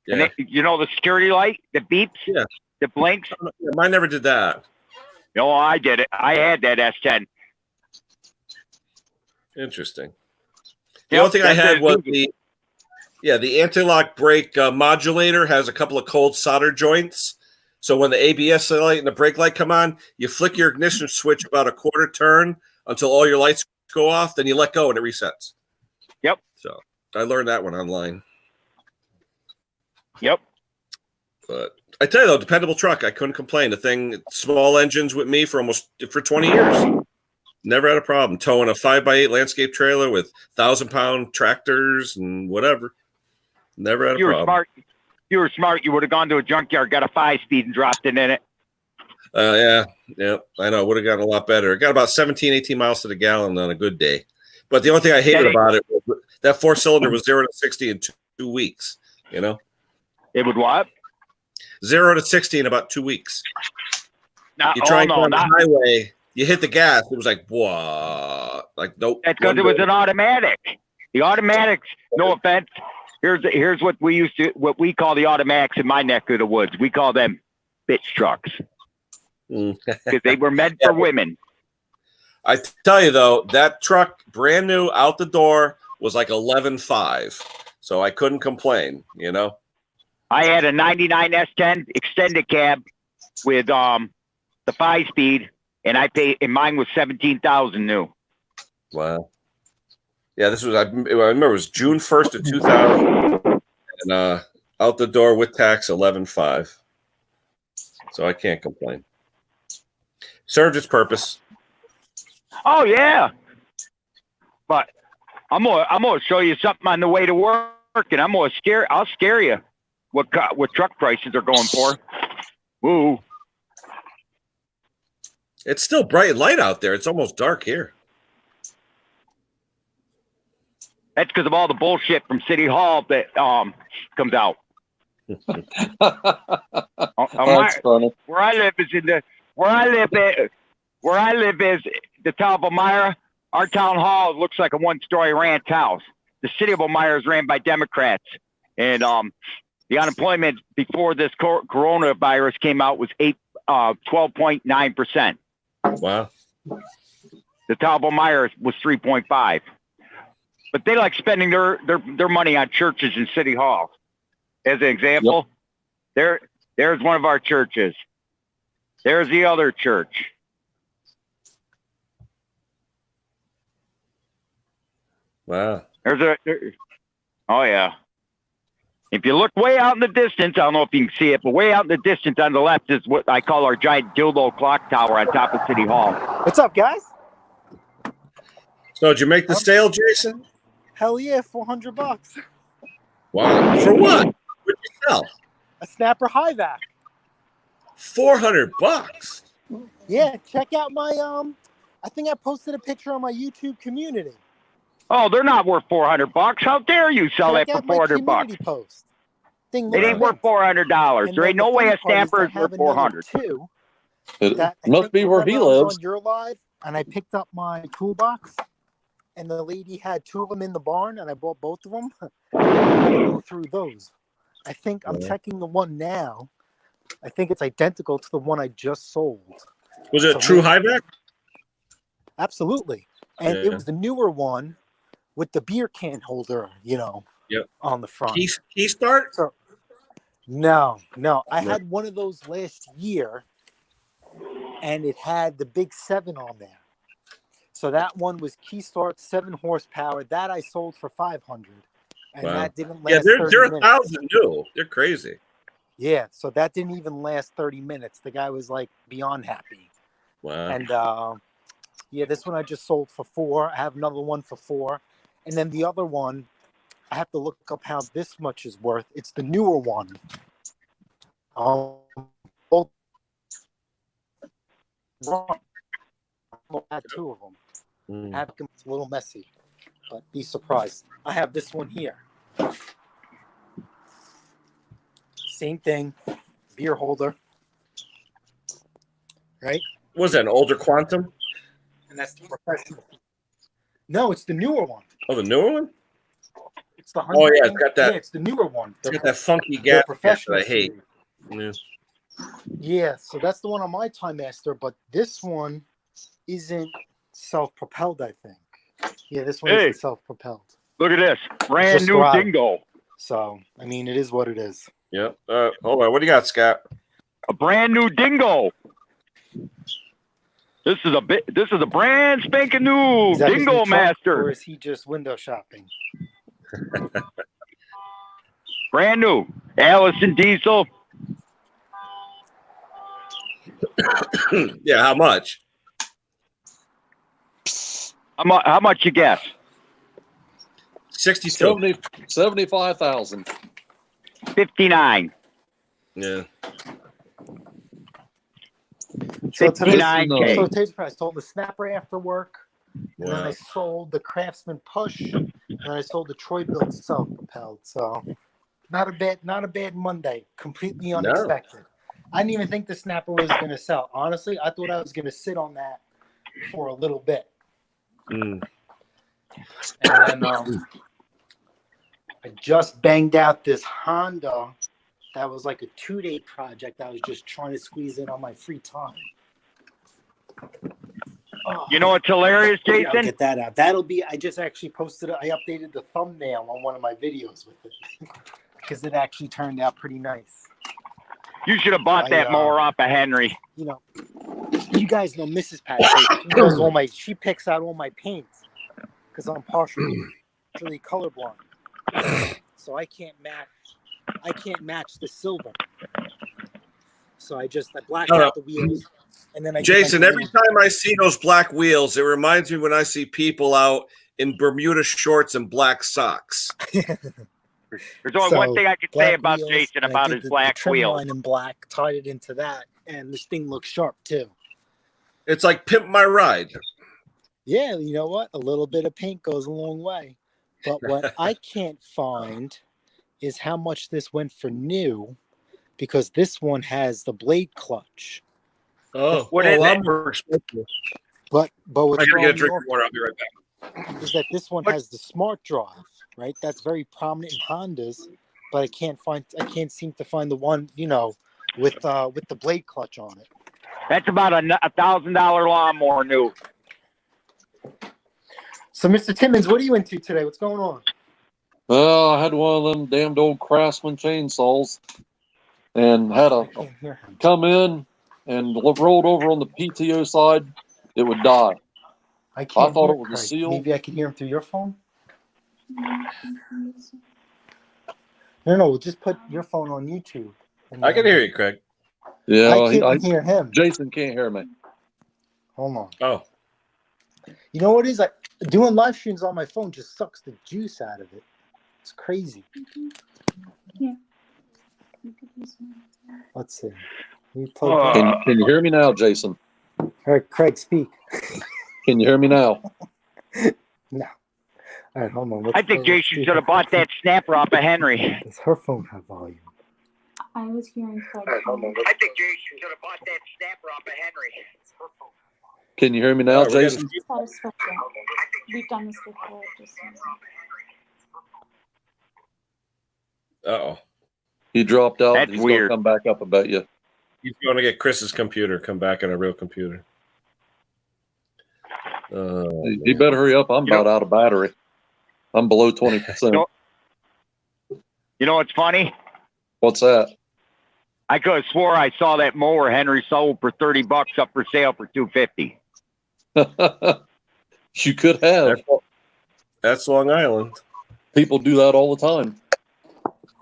Yeah. And you know the security light that beeps? Yeah. That blinks? Yeah, mine never did that. No, I did it. I had that S10. Interesting. The only thing I had was the anti-lock brake modulator has a couple of cold solder joints. So when the ABS light and the brake light come on, you flick your ignition switch about a quarter turn until all your lights go off. Then you let go and it resets. Yep. So I learned that one online. Yep. But I tell you though, dependable truck. I couldn't complain. The thing, small engines with me for 20 years. Never had a problem towing a 5x8 landscape trailer with 1,000-pound tractors and whatever. Never had a problem. You were smart. You would have gone to a junkyard, got a 5-speed, and dropped it in it. Yeah. I know. It would have gotten a lot better. It got about 17, 18 miles to the gallon on a good day. But the only thing I hated about it was that 4-cylinder was 0 to 60 in 2 weeks. You know, it would what? 0 to 60 in about 2 weeks. You try on the highway. You hit the gas. It was like, what? Like, nope. That's because it was an automatic. The automatics, no offense. Here's what we call the automatics in my neck of the woods. We call them bitch trucks. Because they were meant for women. I tell you though, that truck, brand new out the door, was like 11.5. So I couldn't complain, you know. I had a 99 S10 extended cab with the 5-speed. And and mine was 17,000 new. Wow. Yeah, this was, I remember it was June 1st of 2000. And out the door with tax, 11.5. So I can't complain. Served its purpose. Oh, yeah. But I'm gonna show you something on the way to work, and I'll scare you what truck prices are going for. Woo. It's still bright light out there. It's almost dark here. That's because of all the bullshit from City Hall that comes out. That's funny. Where I live is the town of Elmira. Our town hall looks like a 1-story ranch house. The city of Elmira is ran by Democrats, and The unemployment before this coronavirus came out was 12.9%. Wow. The Talbot Myers was 3.5. But they like spending their money on churches and city halls. As an example, there's one of our churches. There's the other church. Wow. Oh yeah. If you look way out in the distance, I don't know if you can see it, but way out in the distance on the left is what I call our giant dildo clock tower on top of City Hall. What's up, guys? So did you make the sale, Jason? Hell yeah, $400. Wow. For what? What did you sell? A snapper high vac. $400. Yeah, check out my I think I posted a picture on my YouTube community. Oh, they're not worth $400. How dare you sell Check that out for my $400? community post. Thing It ain't worth $400. And There ain't then no the way a funny part is snapper I is have worth another 400. two It that I must think be where he remember I was lives. on your live, and I picked up my toolbox, and the lady had two of them in the barn, and I bought both of them. I'm gonna go through those. I think I'm checking the one now. I think it's identical to the one I just sold. Was it a true high vac? Absolutely. And it was the newer one with the beer can holder, on the front. Key start? So, no. I had one of those last year, and it had the big 7 on there. So that one was key start, 7 horsepower. That I sold for $500, and that didn't last. Yeah, they're 30 1,000 new. They're crazy. Yeah, so that didn't even last 30 minutes. The guy was like beyond happy. Wow. And this one I just sold for $4. I have another one for $4, and then the other one, I have to look up how this much is worth. It's the newer one. I had 2 of them. It's a little messy, but be surprised. I have this one here. Same thing, beer holder, right? Was that an older Quantum? And that's the professional. No, it's the newer one. Oh, the newer one? It's the it's got that. Yeah, it's the newer one. It's got that funky gas that I hate. Yeah, so that's the one on my Time Master, but this one isn't self-propelled, I think. Yeah, this one isn't self-propelled. Look at this. Brand new dingo. So, I mean, it is what it is. Yep. Hold on. What do you got, Scott? A brand new dingo. This is a brand spanking new dingo master. Or is he just window shopping? Brand new. Allison diesel. Yeah, how much? How much you guess? 62. 75,000. 59. Yeah. So today's 59K. so today's price. I sold the snapper after work, and then I sold the Craftsman push, and then I sold the Troy built self-propelled. So not a bad Monday. Completely unexpected. I didn't even think the snapper was going to sell. Honestly, I thought I was going to sit on that for a little bit. And then I just banged out this Honda that was like a 2-day project. I was just trying to squeeze in on my free time. You know what's hilarious, Jason? Yeah, I'll get that out. That'll be. I just actually posted it. I updated the thumbnail on one of my videos with it because it actually turned out pretty nice. You should have bought that mower off of Henry. You guys know Mrs. Pattay. She picks out all my paints because I'm partially colorblind, so I can't match the silver. So I blacked out the wheels, and then Jason, every time I see those black wheels, it reminds me when I see people out in Bermuda shorts and black socks. There's only one thing I can say about Jason about his black wheels. Line in black, tied it into that, and this thing looks sharp too. It's like Pimp My Ride. Yeah, you know what? A little bit of paint goes a long way. But what I can't find is how much this went for new, because this one has the blade clutch. Oh, what is it? More expensive. But what's I gotta get a drink wrong of water. I'll be right back. is that this one has the smart drive, right? That's very prominent in Hondas, but I can't seem to find the one, with the blade clutch on it. That's about a $1,000 lawnmower new. So, Mr. Timmons, what are you into today? What's going on? Well, I had one of them damned old Craftsman chainsaws, and had I a can't hear him. come in and rolled over on the PTO side. It would die. I can't thought hear it was a Craig. seal. Maybe I can hear him through your phone? No, we'll just put your phone on YouTube. I can hear you, Craig. Yeah, I can't hear him. Jason can't hear me. Hold on. Oh, You know what it is? Doing live streams on my phone just sucks the juice out of it. It's crazy. Yeah. Let's see. We plug Can you hear me now, Jason? All right, Craig, speak. Can you hear me now? No. All right, hold on. I think Jason should have bought that snapper off of Henry. Does her phone have volume? I was hearing Craig. I think Jason should have bought that snapper off of Henry. Can you hear me now, All right, we're Jason? That is switch it. We've done this before. uh-oh. He dropped out. That's He's weird. gonna come back up, I bet you. He's going to get Chris's computer, come back on a real computer. He better hurry up. I'm about out of battery. I'm below 20%. You know what's funny? What's that? I could have swore I saw that mower Henry sold for $30 up for sale for $250. You could have. That's Long Island. People do that all the time.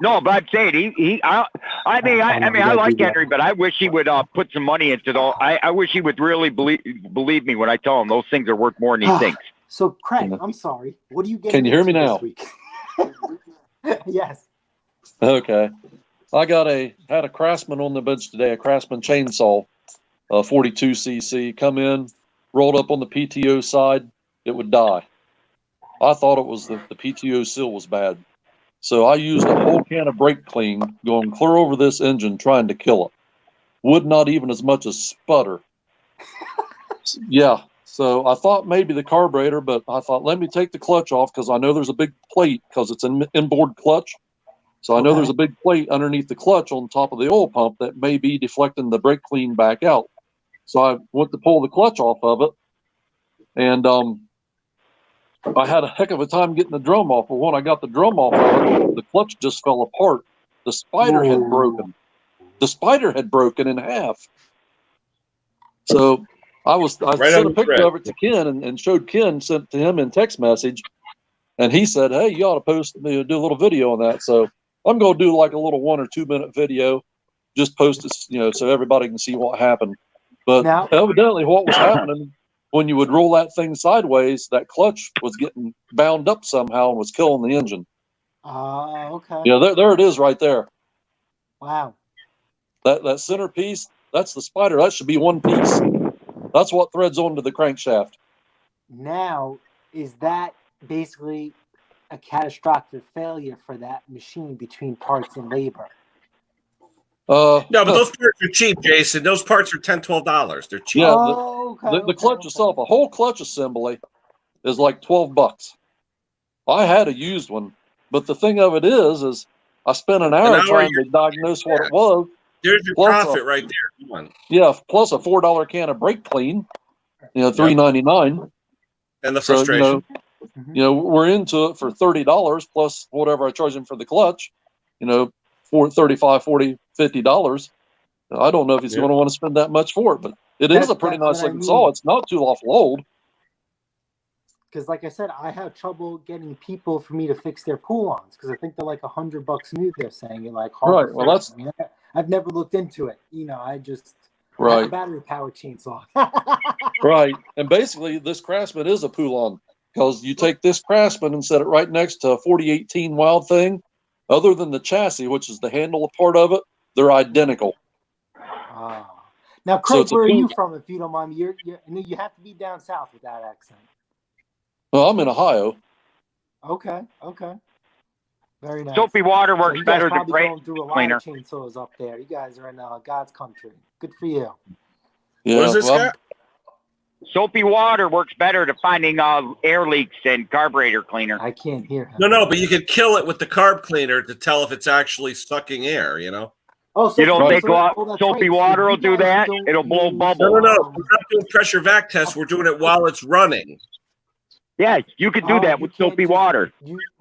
No, but I'm saying I like Henry, but I wish he would put some money into the. I wish he would really believe me when I tell him those things are worth more than he thinks. So, Craig, I'm sorry. What are you getting? Can you hear me into now? this week? Yes. Okay. I had a Craftsman on the bench today, a Craftsman chainsaw, 42cc, come in, rolled up on the PTO side, it would die. I thought it was the PTO seal was bad. So I used a whole can of brake clean going clear over this engine trying to kill it. Would not even as much as sputter. Yeah. So I thought maybe the carburetor, but I thought, let me take the clutch off because I know there's a big plate because it's an inboard clutch. So I know there's a big plate underneath the clutch on top of the oil pump that may be deflecting the brake clean back out. So I went to pull the clutch off of it, and I had a heck of a time getting the drum off. But when I got the drum off of it, the clutch just fell apart. The spider had broken. The spider had broken in half. So I sent a picture of it to Ken and showed Ken, sent to him in text message, and he said, "Hey, you ought to do a little video on that." So I'm going to do like a little 1 or 2 minute video, just post it, so everybody can see what happened. But evidently what was happening when you would roll that thing sideways, that clutch was getting bound up somehow and was killing the engine. Okay. Yeah, there it is right there. Wow. That center piece, that's the spider. That should be one piece. That's what threads onto the crankshaft. Now, is that basically a catastrophic failure for that machine between parts and labor? No, but those parts are cheap, Jason. Those parts are $10, $12. They're cheap. Yeah, the clutch itself, a whole clutch assembly is like $12. I had a used one, but the thing of it is I spent an hour trying to diagnose what it was. There's your profit right there. Come on. Yeah, plus a $4 can of brake clean, $3.99. And the frustration. So, we're into it for $30 plus whatever I charge him for the clutch, for $35, $40, $50. I don't know if he's going to want to spend that much for it, but it is a pretty nice looking saw. It's not too awful old. Because, like I said, I have trouble getting people for me to fix their pull-ons because I think they're like $100 new. They're saying it like right. Well, I've never looked into it. I just right battery powered chainsaw. Right, and basically this Craftsman is a pull-on because you take this Craftsman and set it right next to a 4018 Wild Thing. Other than the chassis, which is the handle part of it, they're identical. Now, Craig, where are you from, if you don't mind me? You have to be down south with that accent. Well, I'm in Ohio. Okay. Very nice. Soapy water works better than brake going through a lot cleaner. of chainsaws up there. You guys are in God's country. Good for you. Yeah, What is this guy? Soapy water works better to finding air leaks than carburetor cleaner. I can't hear him. No, but you could kill it with the carb cleaner to tell if it's actually sucking air, you know? Oh, so You don't think that's soapy right. water So will you do guys that? don't It'll blow use, bubbles. No. We're not doing pressure vac tests. We're doing it while it's running. Yeah, you could do that you with can't soapy just- water.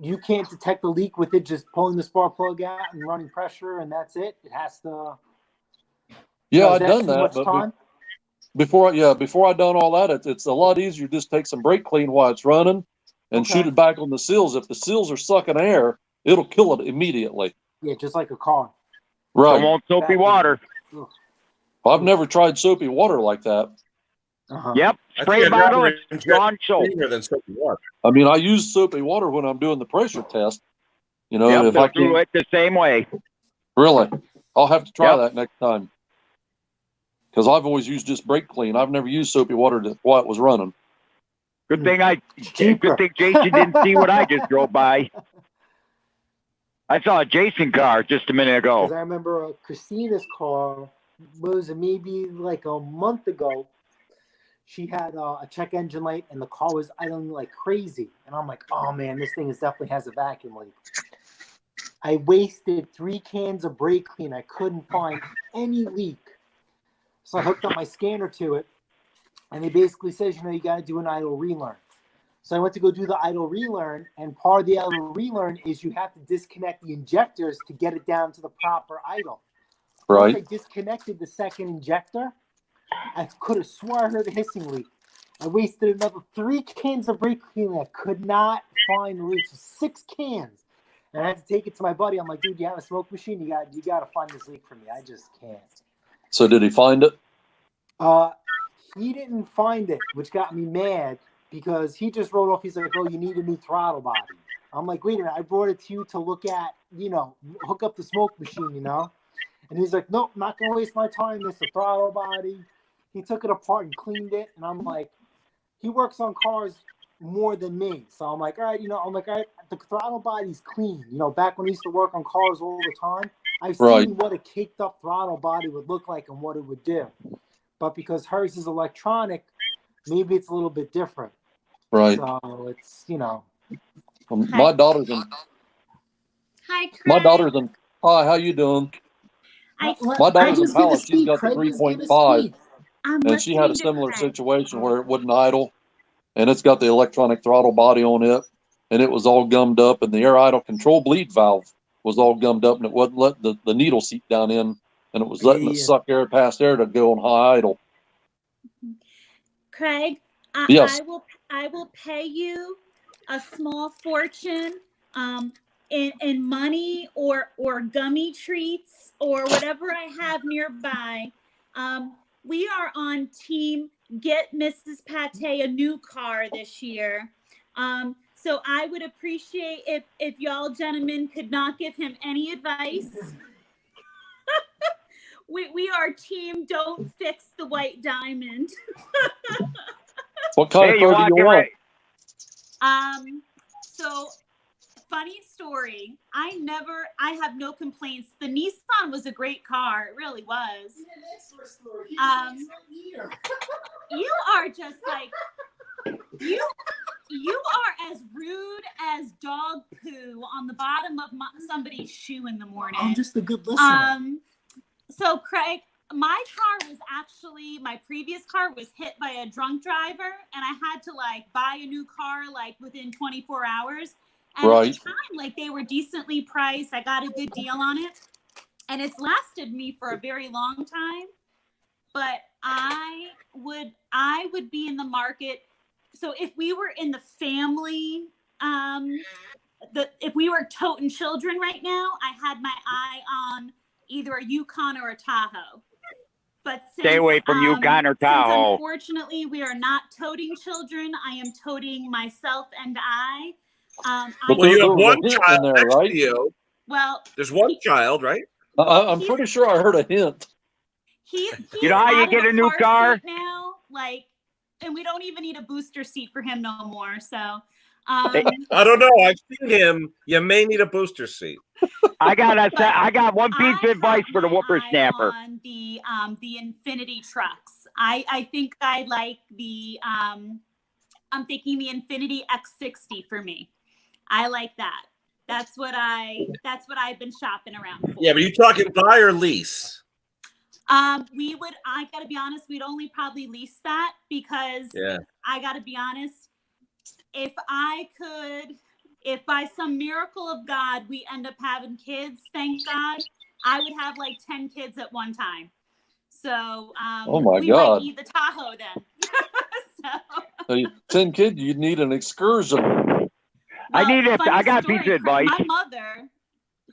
You can't detect the leak with it just pulling the spark plug out and running pressure, and that's it. It has to. Yeah, is I've done too that, much but time? before I done all that, it's a lot easier. Just take some brake clean while it's running and shoot Okay. it back on the seals. If the seals are sucking air, it'll kill it immediately. Yeah, just like a car. So Right. won't soapy Vacuum. water. Ugh. I've never tried soapy water like that. Uh-huh. Yep, I spray think I'd bottle rather and inject Dawn soap. cleaner than soapy water. I mean, I use soapy water when I'm doing the pressure test. You know, Yep, if they'll I do can it the same way. really, I'll have to try Yep. that next time. Because I've always used just brake clean. I've never used soapy water while it was running. Good thing cheaper. good thing Jason didn't see what I just drove by. I saw a Jason car just a minute Because ago. I remember Christina's car was maybe like a month ago. She had a check engine light, and the car was idling like crazy. And I'm like, oh man, this thing definitely has a vacuum leak. I wasted 3 cans of brake clean. I couldn't find any leak. So I hooked up my scanner to it, and it basically says, you got to do an idle relearn. So I went to go do the idle relearn, and part of the idle relearn is you have to disconnect the injectors to get it down to the proper idle. Once I Right. disconnected the second injector, I could have swore I heard a hissing leak. I wasted another 3 cans of brake clean. I could not find the leak. So 6 cans. And I had to take it to my buddy. I'm like, dude, you have a smoke machine? You got to find this leak for me. I just can't. So did he find it? He didn't find it, which got me mad because he just wrote off. He's like, oh, you need a new throttle body. I'm like, wait a minute. I brought it to you to look at, hook up the smoke machine, And he's like, nope, not going to waste my time. It's a throttle body. He took it apart and cleaned it. And I'm like, he works on cars more than me. So I'm like, all right, the throttle body's clean. Back when I used to work on cars all the time, I've seen what a caked up throttle body would look like and what it would do. But because hers is electronic, maybe it's a little bit different. Right. So it's, My daughter's in. Hi, Craig. My daughter's in. Hi, how you doing? My daughter's in Palace. She's got the 3.5, and she had a similar situation where it wouldn't idle, and it's got the electronic throttle body on it, and it was all gummed up, and the air idle control bleed valve was all gummed up, and it wasn't letting the needle seat down in, and it was letting it suck air past air to go on high idle. Craig, Yes. I will pay you a small fortune in money or gummy treats or whatever I have nearby. We are on team get Mrs. Pattay a new car this year. So I would appreciate if y'all gentlemen could not give him any advice. We are team don't fix the white diamond. What kind of car do you want? So funny story. I have no complaints. The Nissan was a great car. It really was. You are just like, you are as rude as dog poo on the bottom of somebody's shoe in the morning. I'm just a good listener. So Craig, my previous car was hit by a drunk driver, and I had to buy a new car within 24 hours. And at the time, they were decently priced. I got a good deal on it, and it's lasted me for a very long time. But I would be in the market. So if we were in the family, if we were toting children right now, I had my eye on either a Yukon or a Tahoe. But Stay away from Yukon or Tahoe. Unfortunately, we are not toting children. I am toting myself and I. Well, you have one in child there, next right? to you. Well, There's one child, right? I'm pretty sure I heard a hint. He's You know how you out of get the a new car? seat now, and we don't even need a booster seat for him no more. So, I don't know. I've seen him. You may need a booster seat. I got one piece of advice for the whippersnapper. On the Infinity trucks. I think I like the I'm thinking the Infiniti X60 for me. I like that. That's what I've been shopping around for. Yeah, but you talking buy or lease? I gotta be honest, we'd only probably lease that because I gotta be honest, if by some miracle of God we end up having kids, thank God, I would have like 10 kids at one time. So oh my we God. might need the Tahoe then. So 10 kids, you'd need an excursion. Well, I got story, piece of advice. My mother,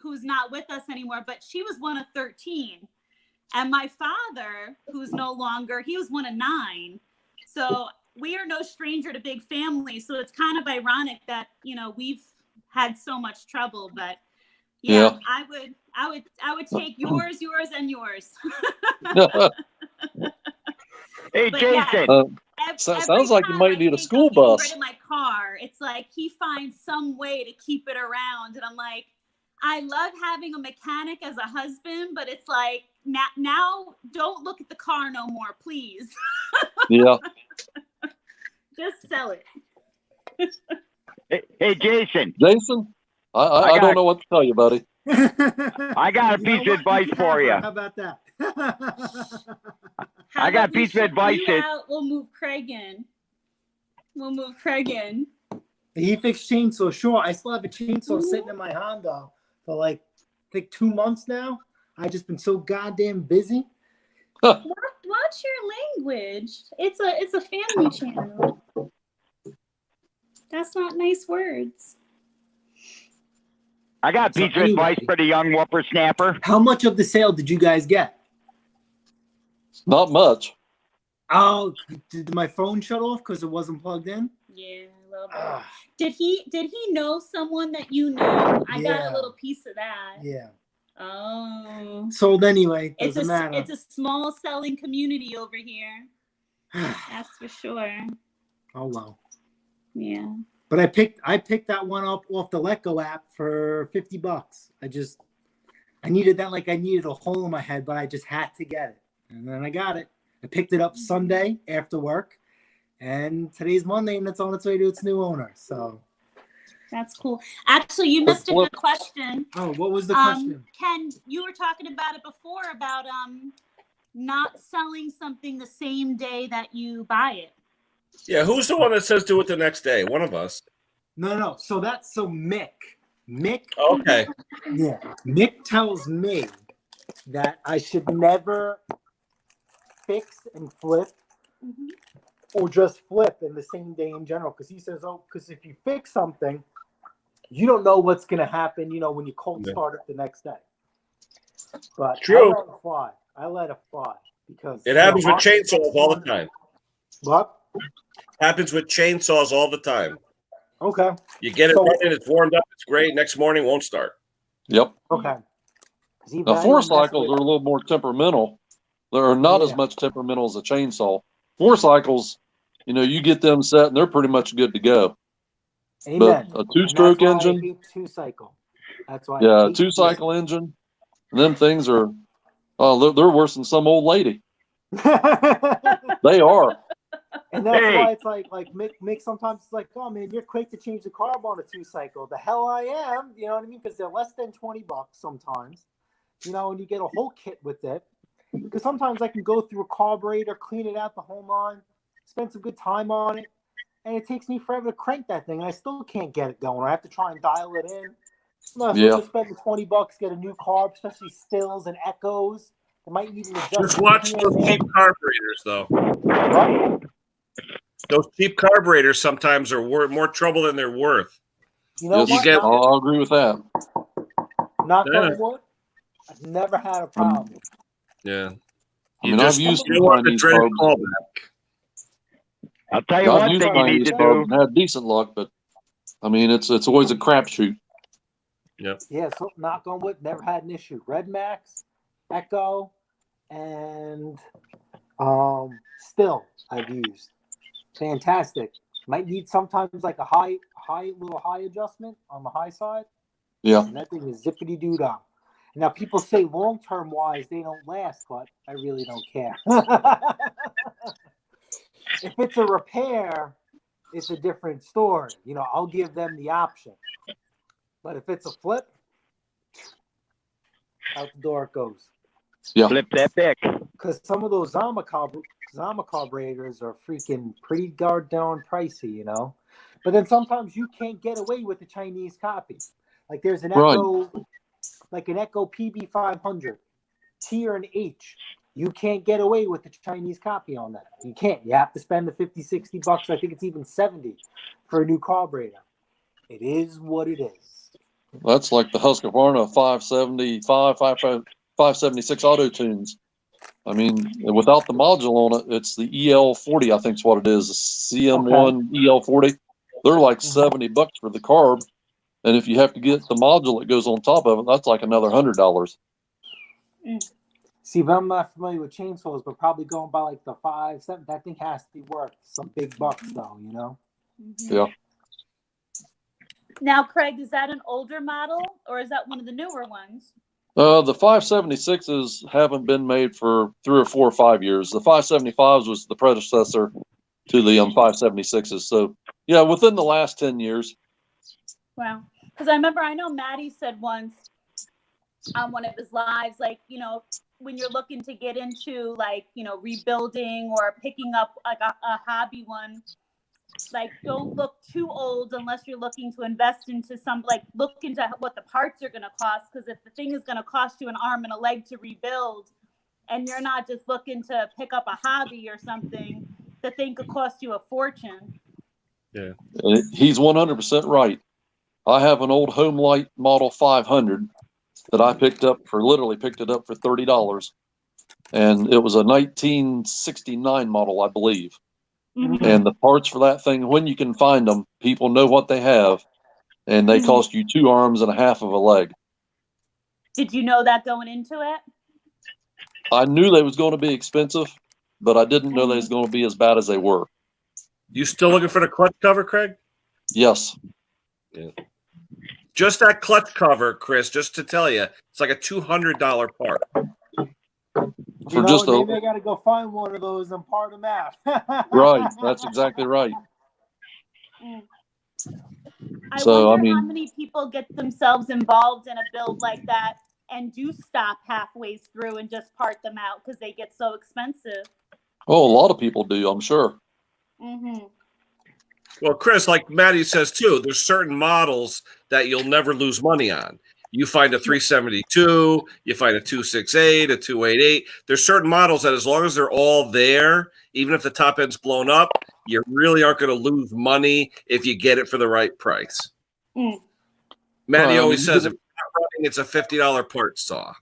who's not with us anymore, but she was one of 13. And my father, who's no longer, he was one of 9. So we are no stranger to big families. So it's kind of ironic that, we've had so much trouble. But yeah. I would take yours, and yours. Hey, but Jason. Sounds like you might need a school bus. Rid of my car. It's like he finds some way to keep it around, and I'm like, I love having a mechanic as a husband, but it's like now don't look at the car no more, please. Yeah. Just sell it. Hey, Jason. Jason, I don't know what to tell you, buddy. I got a piece of advice for you. How about that? I got a piece of advice. We'll move Craig in. He fixed chainsaw. Sure, I still have a chainsaw sitting in my Honda for like I think 2 months now. I've just been so goddamn busy. Watch your language. It's a family channel. That's not nice words. I got a piece of advice for the young whippersnapper. How much of the sale did you guys get? Not much. Oh, did my phone shut off because it wasn't plugged in? Yeah, a little bit. Did he know someone that you know? I got a little piece of that. Yeah. Oh. Sold anyway. Doesn't matter. It's a small selling community over here. That's for sure. Oh well. Yeah. But I picked that one up off the Let Go app for $50. I needed that like I needed a hole in my head, but I just had to get it. And then I got it. I picked it up Sunday after work. And today's Monday and it's on its way to its new owner. So that's cool. Actually, you missed a good question. Oh, what was the question? Ken, you were talking about it before about not selling something the same day that you buy it. Yeah, who's the one that says do it the next day? One of us. No. So Mick. Okay. Yeah. Mick tells me that I should never fix and flip or just flip in the same day in general. Because he says, because if you fix something, you don't know what's going to happen, when you cold start it the next day. But true. I let it fly because it happens with chainsaws all the time. What? Happens with chainsaws all the time. Okay. You get it running, it's warmed up, it's great. Next morning, won't start. Yep. Okay. Now, 4-cycles are a little more temperamental. They're not as much temperamental as a chainsaw. 4-cycles, you get them set and they're pretty much good to go. Amen. But a 2-stroke engine. I hate 2-cycle. That's why. Yeah, a 2-cycle engine. Them things are, they're worse than some old lady. They are. And that's why it's like Mick sometimes it's like, oh man, you're quick to change the carb on a 2-cycle. The hell I am, you know what I mean? Because they're less than $20 sometimes, and you get a whole kit with it. Because sometimes I can go through a carburetor, clean it out the whole line, spend some good time on it, and it takes me forever to crank that thing, and I still can't get it going. I have to try and dial it in. So just spend the $20, get a new carb, especially stills and echoes. It might need an adjustment. Just watch those cheap carburetors, though. What? Those cheap carburetors sometimes are more trouble than they're worth. I'll agree with that. Knock on wood, I've never had a problem. Yeah. I've used you want the dreaded callback. I'll tell you one thing you need to do. Had decent luck, but it's always a crapshoot. Yep. Yeah, so knock on wood, never had an issue. Red Max, Echo, and Still I've used. Fantastic. Might need sometimes like a little high adjustment on the high side. Yeah. And that thing is zippity doo dah. Now people say long term wise they don't last, but I really don't care. If it's a repair, it's a different story. You know, I'll give them the option. But if it's a flip, out the door it goes. Yeah. Flip that back. Because some of those Zama carburetors are freaking pretty darn pricey, you know. But then sometimes you can't get away with the Chinese copy. Like there's an Echo, like an Echo PB500, T or an H. You can't get away with the Chinese copy on that. You can't. You have to spend the $50, $60. I think it's even $70 for a new carburetor. It is what it is. That's like the Husqvarna 575, 576 auto tunes. I mean, without the module on it, it's the EL40, I think is what it is. The CM1 EL40. They're like $70 for the carb. And if you have to get the module that goes on top of it, that's like another $100. See, but I'm not familiar with chainsaws, but probably going by like the 5, 7, that thing has to be worth some big bucks though, you know? Yeah. Now, Craig, is that an older model or is that one of the newer ones? The 576s haven't been made for 3 or 4 or 5 years. The 575s was the predecessor to the 576s. So, yeah, within the last 10 years. Wow. Because I know Maddie said once on one of his lives, like, you know, when you're looking to get into like, you know, rebuilding or picking up like a hobby one, like don't look too old unless you're looking to invest into some, like look into what the parts are going to cost. Because if the thing is going to cost you an arm and a leg to rebuild and you're not just looking to pick up a hobby or something, the thing could cost you a fortune. Yeah. He's 100% right. I have an old Home Light Model 500 that I picked it up for $30. And it was a 1969 model, I believe. Mm-hmm. And the parts for that thing, when you can find them, people know what they have, and they cost you 2 arms and a half of a leg. Did you know that going into it? I knew they was going to be expensive, but I didn't know they was going to be as bad as they were. You still looking for the clutch cover, Craig? Yes. Yeah. Just that clutch cover, Chris, just to tell you, it's like a $200 part. You know, maybe I got to go find one of those and part them out. Right. That's exactly right. I wonder how many people get themselves involved in a build like that and do stop halfway through and just part them out because they get so expensive. Oh, a lot of people do, I'm sure. Mm-hmm. Well, Chris, like Maddie says too, there's certain models that you'll never lose money on. You find a 372, you find a 268, a 288. There's certain models that as long as they're all there, even if the top end's blown up, you really aren't going to lose money if you get it for the right price. Maddie always says if you're not running, it's a $50 part saw.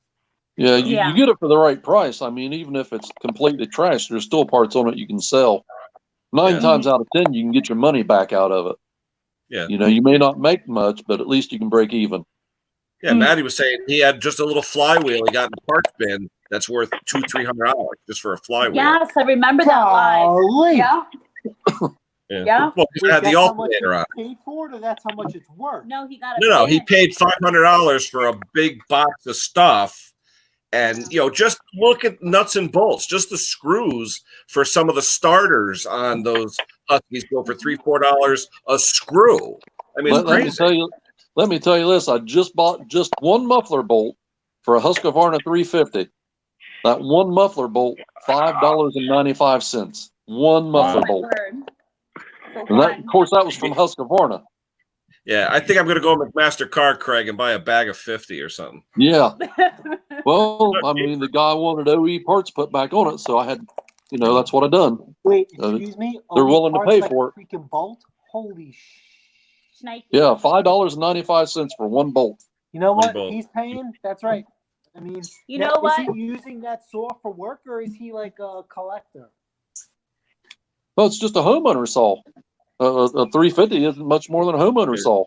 Yeah, you get it for the right price. I mean, even if it's completely trashed, there's still parts on it you can sell. 9 times out of 10, you can get your money back out of it. Yeah. You know, you may not make much, but at least you can break even. Yeah, Maddie was saying he had just a little flywheel he got in the parts bin that's worth $200-300 just for a flywheel. Yes, I remember that live. Yeah. Yeah. Well, he had the alternator on. Paid for it, or that's how much it's worth? No, he got it. No, he paid $500 for a big box of stuff. And, you know, just look at nuts and bolts, just the screws for some of the starters on those Huskies go for $3-4 a screw. I mean, it's crazy. Let me tell you this. I just bought just one muffler bolt for a Husqvarna 350. That one muffler bolt, $5.95. One muffler bolt. And that, of course, that was from Husqvarna. Yeah, I think I'm going to go McMaster-Carr, Craig, and buy a bag of 50 or something. Yeah. Well, I mean, the guy wanted OE parts put back on it, so I had, you know, that's what I done. Wait, excuse me? They're willing to pay for it. Freaking bolt? Holy shit. Yeah, $5.95 for one bolt. You know what? He's paying. That's right. I mean, you know what? Is he using that saw for work, or is he like a collector? Well, it's just a homeowner saw. A 350 isn't much more than a homeowner saw.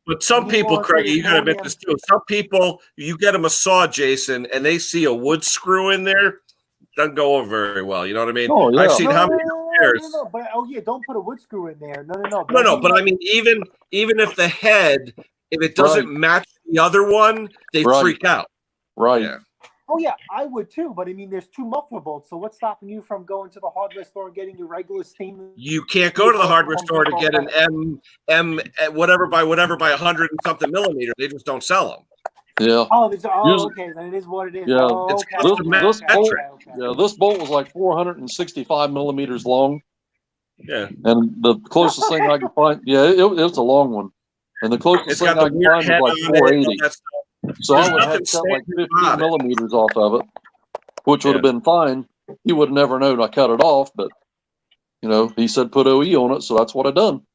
But some people, Craig, you got to admit this too. Some people, you get them a saw, Jason, and they see a wood screw in there, doesn't go over very well. You know what I mean? Oh, yeah. I've seen how many repairs. But don't put a wood screw in there. No. No. But I mean, even if the head, if it doesn't match the other one, they freak out. Right. Yeah. Oh yeah, I would too. But I mean, there's 2 muffler bolts. So what's stopping you from going to the hardware store and getting your regular stainless? You can't go to the hardware store to get an M whatever by 100 and something millimeter. They just don't sell them. Yeah. Oh, okay. Then it is what it is. Yeah. Oh, It's okay. custom This metric. bolt, yeah, this bolt was like 465 millimeters long. Yeah. And the closest thing I could find, it's a long one. And the closest It's thing got I the could weird find head was on like it. 480. That's, So there's I would have nothing to cut like standard 15 about it. millimeters off of it, which would have been fine. He would have never known I cut it off, but he said put OE on it, so that's what I done.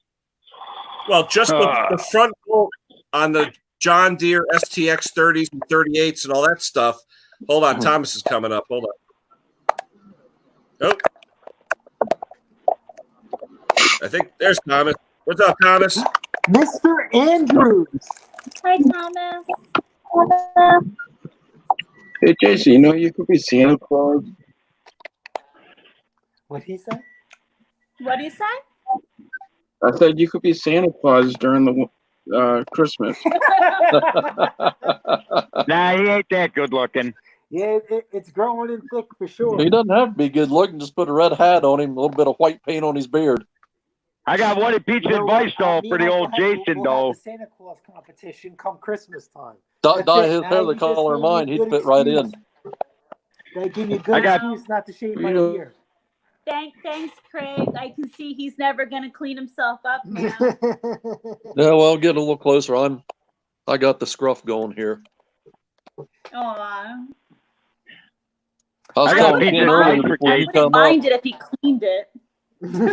Well, just the front bolt on the John Deere STX 30s and 38s and all that stuff. Hold on, Thomas is coming up. Hold on. Oh. I think there's Thomas. What's up, Thomas? Mr. Andrews. Hi, Thomas. Hey, Jason, you could be Santa Claus. What'd he say? What do you say? I said you could be Santa Claus during the Christmas. Nah, he ain't that good looking. Yeah, it's growing in thick for sure. He doesn't have to be good looking. Just put a red hat on him, a little bit of white paint on his beard. I got one piece of advice though for the old Jason we'll though. have a Santa Claus competition come Christmas time. Dye his hair the color of mine. He'd fit right in. They give me a good excuse not to shave my ear. Thanks, Craig. I can see he's never gonna clean himself up now. Yeah, well, get a little closer. I got the scruff going here. Aw. I was I telling got Ken earlier before I you wouldn't come up. mind it if he cleaned it.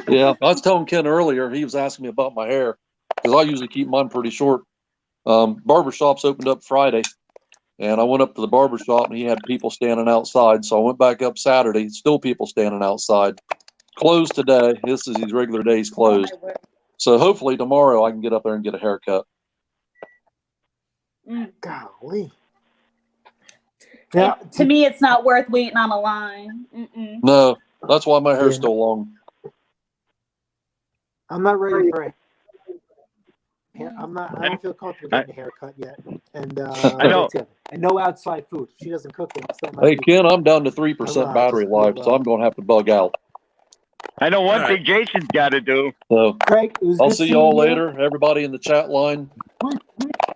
Yeah, I was telling Ken earlier. He was asking me about my hair because I usually keep mine pretty short. Barbershops opened up Friday, and I went up to the barbershop and he had people standing outside. So I went back up Saturday. Still people standing outside. Closed today. This is his regular days closed. So hopefully tomorrow I can get up there and get a haircut. Golly. Now, to me, it's not worth waiting on a line. No, that's why my hair's still long. I'm not ready for it. I don't feel comfortable getting a haircut yet. And I know. And no outside food. If she doesn't cook it, I'm still not Hey, eating. Ken, I'm down to 3% battery life, so I'm going to have to bug out. I know one thing Jason's got to do. So Craig, it was I'll good see seeing y'all you. later. Everybody in the chat line.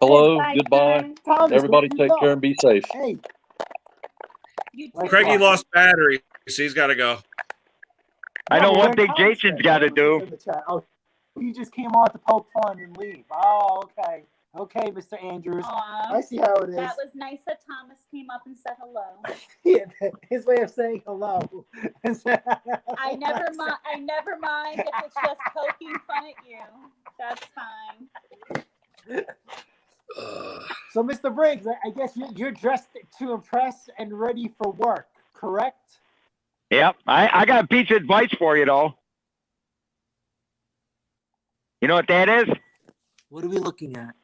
Hello, goodbye. Thomas, Everybody where you take care and be safe. Hey. Craigie lost battery, so he's got to go. I know one thing Jason's got to do. Oh, he just came on to poke fun and leave. Oh, okay. Okay, Mr. Andrews. Aww, I see how it is. that was nice that Thomas came up and said hello. Yeah, his way of saying hello. I never mind if it's just poking fun at you. That's fine. So, Mr. Briggs, I guess you're dressed to impress and ready for work, correct? Yep. I got a piece of advice for you though. You know what that is? What are we looking at?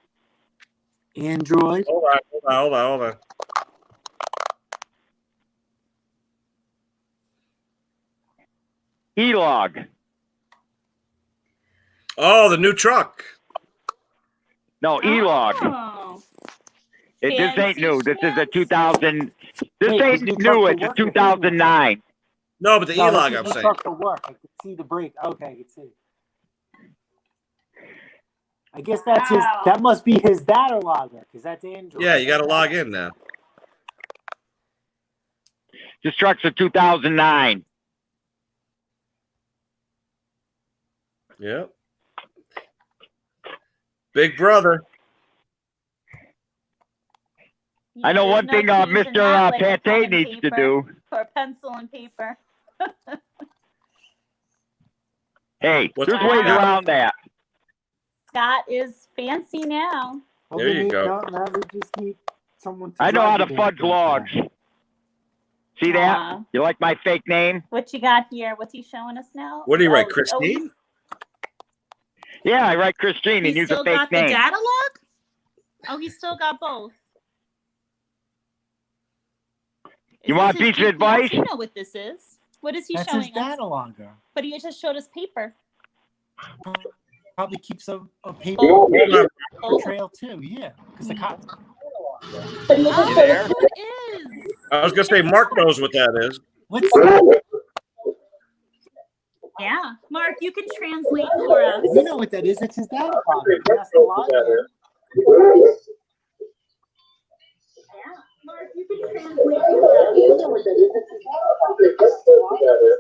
Android. Hold on. E-log. Oh, the new truck. No, E-log. Oh. This ain't new. This is a 2000. This Wait, ain't the new new. truck It's for a work? 2009. No, but the No, E-log, this I'm is the saying. truck for work. I can see the brake. Okay, I can see. I guess that's his. That must be his data logger because that's Android. Yeah, you got to log in now. This truck's a 2009. Yep. Big brother. Yeah, I know there's one no thing changing Mr. that with a pen Pattay and needs to paper, do. or pencil and paper. Hey, What's there's that? ways around that. Scott is fancy now. There you go. Now we just need someone to I know drive how the to damn fudge thing. logs. See that? Aw. You like my fake name? What you got here? What's he showing us now? What do you write, Oh, Christine? Yeah, I write Christine and he use a still fake got the name. data log? Oh, he still got both. You Is want a this his piece of GPS? advice? You know what this is. What is he That's showing his us? data logger. But he just showed us paper. Probably keeps a paper Oh, trail too. Yeah, because the cop. but he just showed us who it is. I was gonna say Mark knows what that is. What's Yeah, Mark, you can translate for us. you know what that is? It's his data product. That's the login. Yeah, Mark, you can translate for us. You know what that is? It's his data product. That's the login.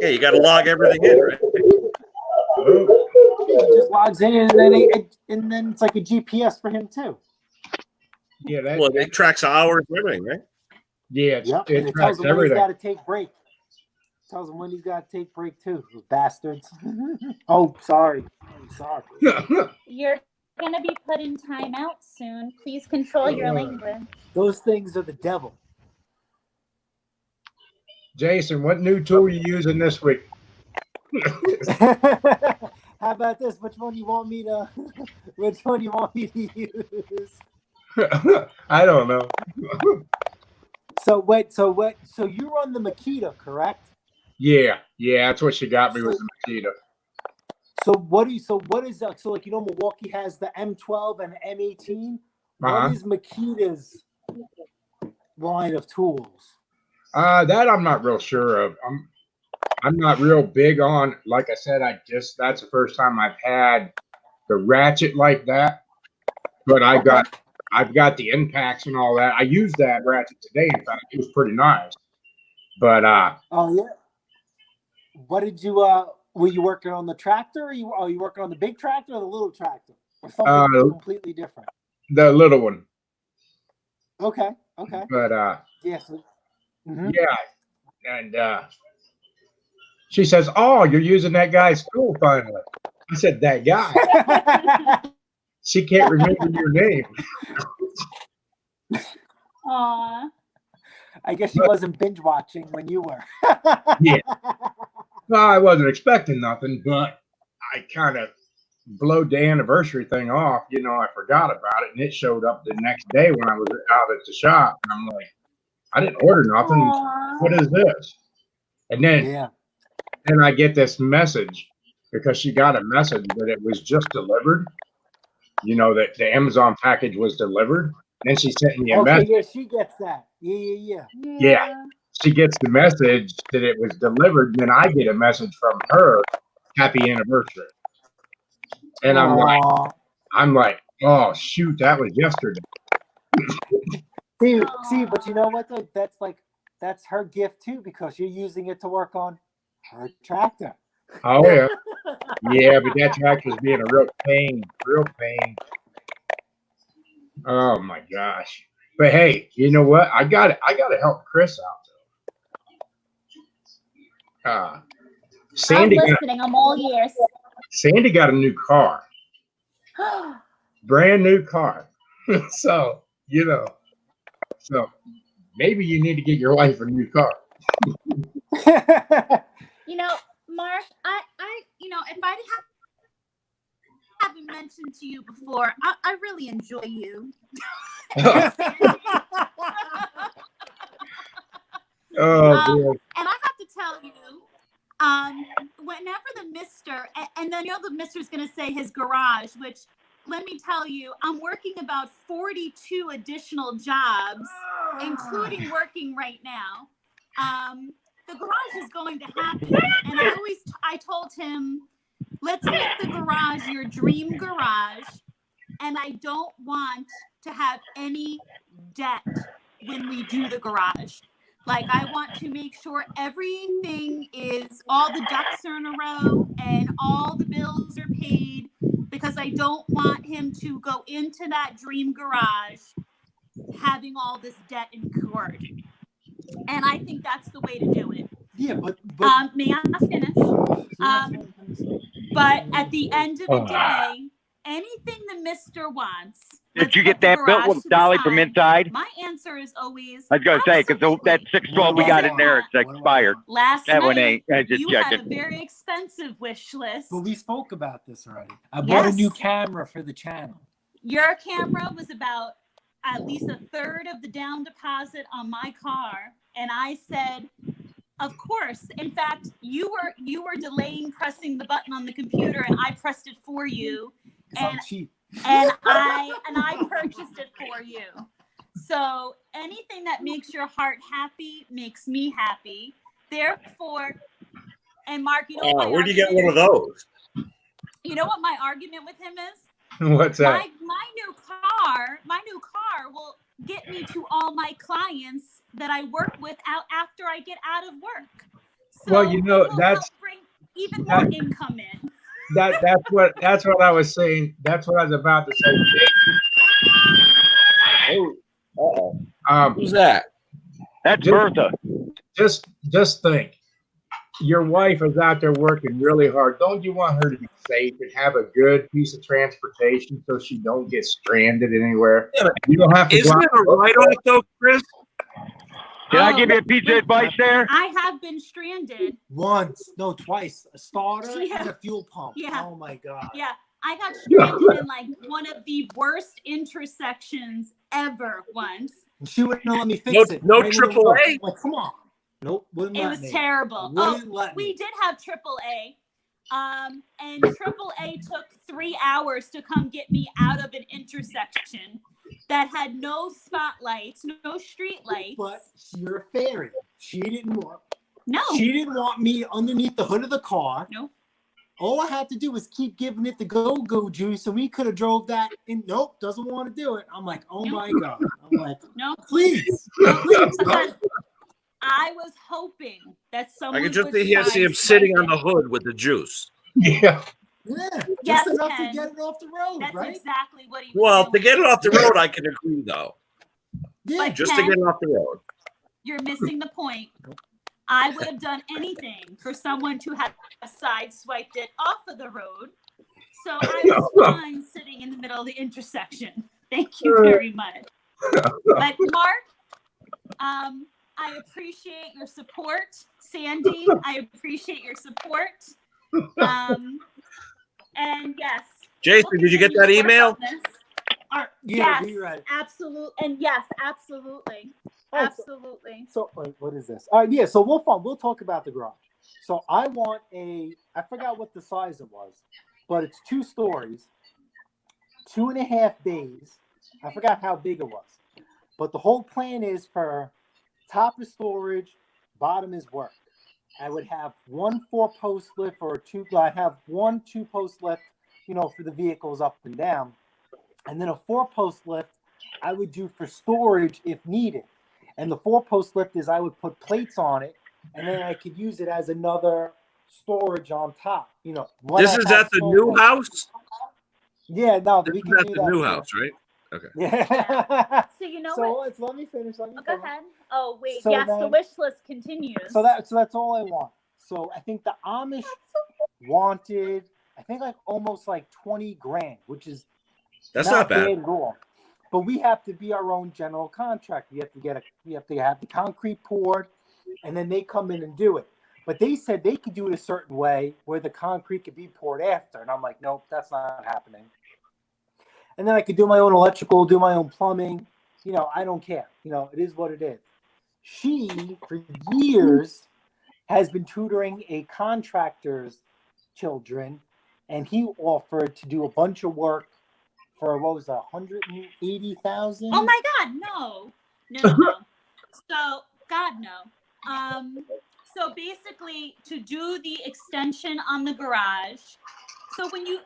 Yeah, you got to log everything in, right? He just logs in, and then it's like a GPS for him too. Yeah, that, Well, it tracks hours and everything, right? yeah, Yep, it and it tells tracks him when he's everything. got to take break. Tells him when he's got to take break too. Those bastards. Oh, sorry. I'm sorry. You're gonna be put in timeout soon. Please control your language. Those things are the devil. Jason, what new tool are you using this week? How about this? Which one you want me to? Which one you want me to use? I don't know. So wait. So what? So you run the Makita, correct? Yeah, that's what she got me was the Makita. So what do you? So what is that? So like Milwaukee has the M12 and the M18. What is Makita's line of tools? That I'm not real sure of. I'm not real big on. Like I said, that's the first time I've had the ratchet like that. But I've got the impacts and all that. I used that ratchet today. In fact, it was pretty nice. But oh yeah. What did you? Were you working on the tractor? Or are you working on the big tractor or the little tractor, or something completely different? The little one. Okay. But Yes. yeah, and she says, "Oh, you're using that guy's tool finally." I said, "That guy." She can't remember your name. Aw. I guess she wasn't binge watching when you were. Yeah. Well, I wasn't expecting nothing, but I kind of blowed the anniversary thing off. I forgot about it, and it showed up the next day when I was out at the shop. And I'm like, I didn't order nothing. Aww. What is this? And then I get this message because she got a message that it was just delivered. That the Amazon package was delivered. And then she sent me a message. Yeah, she gets that. Yeah. She gets the message that it was delivered, and then I get a message from her, "Happy anniversary." And I'm like, oh shoot, that was yesterday. See, but you know what though? That's her gift too, because you're using it to work on her tractor. Oh yeah. Yeah, but that tractor's being a real pain. Oh my gosh. But hey, you know what? I gotta help Chris out though. Sandy I'm listening. I'm all ears. Sandy got a new car. Brand new car. So maybe you need to get your wife a new car. Mark, I if I haven't mentioned to you before, I really enjoy you. Oh, and I have to tell you, whenever the mister, and then the mister's going to say his garage, which let me tell you, I'm working about 42 additional jobs, including working right now. The garage is going to happen. And I told him, let's make the garage your dream garage. And I don't want to have any debt when we do the garage. Like, I want to make sure everything is, all the ducks are in a row and all the bills are paid, because I don't want him to go into that dream garage having all this debt incurred. And I think that's the way to do it. Yeah, but may I finish? But at the end of the day, anything the mister wants. Did you get that built with dolly from inside? My answer is always. I was going to say, because that 612 we got in there, it's expired. Last that night, one ain't. I just you checked had it. a very expensive wish list. But we spoke about this already. I bought a new camera for the channel. Your camera was about at least a third of the down deposit on my car, and I said, of course. In fact, you were delaying pressing the button on the computer, and I pressed it for you. And I'm cheap. and I purchased it for you. So anything that makes your heart happy makes me happy. Therefore, and Mark, you know what? Where'd you get one of those? You know what my argument with him is? What's that? My new car will get me to all my clients that I work with out after I get out of work. So Well, you know, it will that's help bring even more income in. that's what I was saying. That's what I was about to say. Who's that? That's Bertha. Just think. Your wife is out there working really hard. Don't you want her to be safe and have a good piece of transportation so she don't get stranded anywhere? Yeah, you don't have to. Isn't it a write-off though, Chris? Can I give you a piece of advice there? I have been stranded. Once, no, twice. A starter Yeah. and a fuel pump. Yeah. Oh my God. Yeah, I got stranded in like one of the worst intersections ever once. And she wouldn't let me fix it. No Right in the AAA? road. I'm like, come on. Nope. Wouldn't It let was me. terrible. Wouldn't let We me. did have AAA. And AAA took 3 hours to come get me out of an intersection that had no spotlights, no street lights. But you're a fairy. She didn't want. No. She didn't want me underneath the hood of the car. No. All I had to do was keep giving it the go-go juice, and we could have drove that. And nope, doesn't want to do it. I'm like, oh my God. I'm like, No. please. No, Please. because I was hoping that someone I can just would see him sideswipe sitting on it. the hood with the juice. Yeah. Yeah. Yes, Just enough Ken. to get it off the road, That's right? exactly what he was Well, doing. to get it off the road, I can agree though. Yeah. But Just Ken, to get it off the road. you're missing the point. I would have done anything for someone to have sideswiped it off of the road. So I was fine sitting in the middle of the intersection. Thank you very much. But Mark, I appreciate your support. Sandy, I appreciate your support. And yes. Jason, did you get that email? Yeah, Yes, we read it. absolutely. And yes, absolutely. All right, Absolutely. So wait, what is this? Yeah, so we'll talk about the garage. So I want I forgot what the size it was, but it's 2 stories, 2.5 bays. I forgot how big it was. But the whole plan is for top is storage, bottom is work. I would have 1 4-post lift or 2. I'd have 1 2-post lift, for the vehicles up and down, and then a 4-post lift I would do for storage if needed. And the 4-post lift is I would put plates on it, and then I could use it as another storage on top. This is at the new house? Yeah, no, This we is can at do the that new too. house, right? Okay. Yeah. So you know So what? let me finish. Go ahead. Oh wait, So yes, the then- wish list continues. So that's all I want. So I think the Amish wanted, I think almost 20 grand, which is That's not bad. at all. But we have to be our own general contractor. We have to have the concrete poured, and then they come in and do it. But they said they could do it a certain way where the concrete could be poured after, and I'm like, nope, that's not happening. And then I could do my own electrical, do my own plumbing. I don't care. It is what it is. She, for years, has been tutoring a contractor's children, and he offered to do a bunch of work for what was that, $180,000? Oh my God, no. So God, no. So basically, to do the extension on the garage. So when you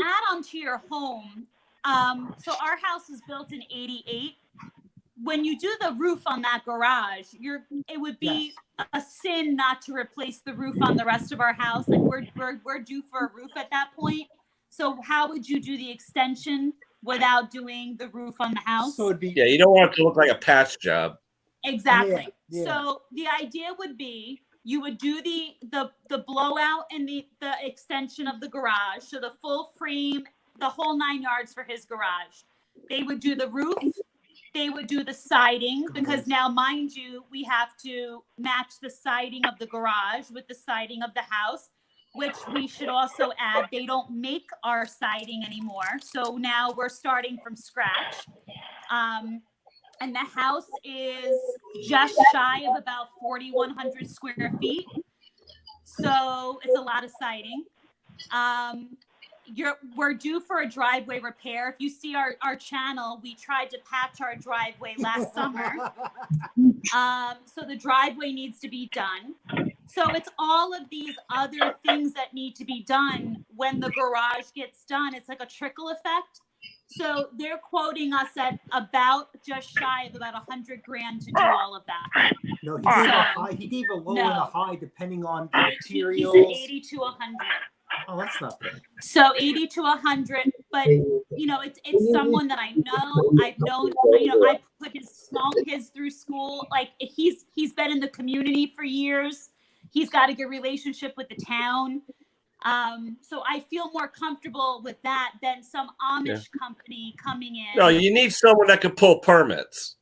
add onto your home, so our house is built in '88. When you do the roof on that garage, it would be a sin not to replace the roof on the rest of our house. Like we're due for a roof at that point. So how would you do the extension without doing the roof on the house? So it'd be Yeah, you don't want it to look like a patch job. Exactly. Yeah. So the idea would be you would do the blowout and the extension of the garage. So the full frame, the whole 9 yards for his garage. They would do the roof. They would do the siding, because now, mind you, we have to match the siding of the garage with the siding of the house, which we should also add. They don't make our siding anymore. So now we're starting from scratch. And the house is just shy of about 4,100 square feet. So it's a lot of siding. we're due for a driveway repair. If you see our channel, we tried to patch our driveway last summer. So the driveway needs to be done. So it's all of these other things that need to be done when the garage gets done. It's like a trickle effect. So they're quoting us at about just shy of about $100,000 to do all of that. No, he gave a low and a high depending on the materials. He said 80 to 100. Oh, that's not bad. So 80 to 100, but you know, it's someone that I know. I've known. You know, I put his small kids through school. Like he's been in the community for years. He's got a good relationship with the town. So I feel more comfortable with that than some Amish company coming in. No, you need someone that can pull permits.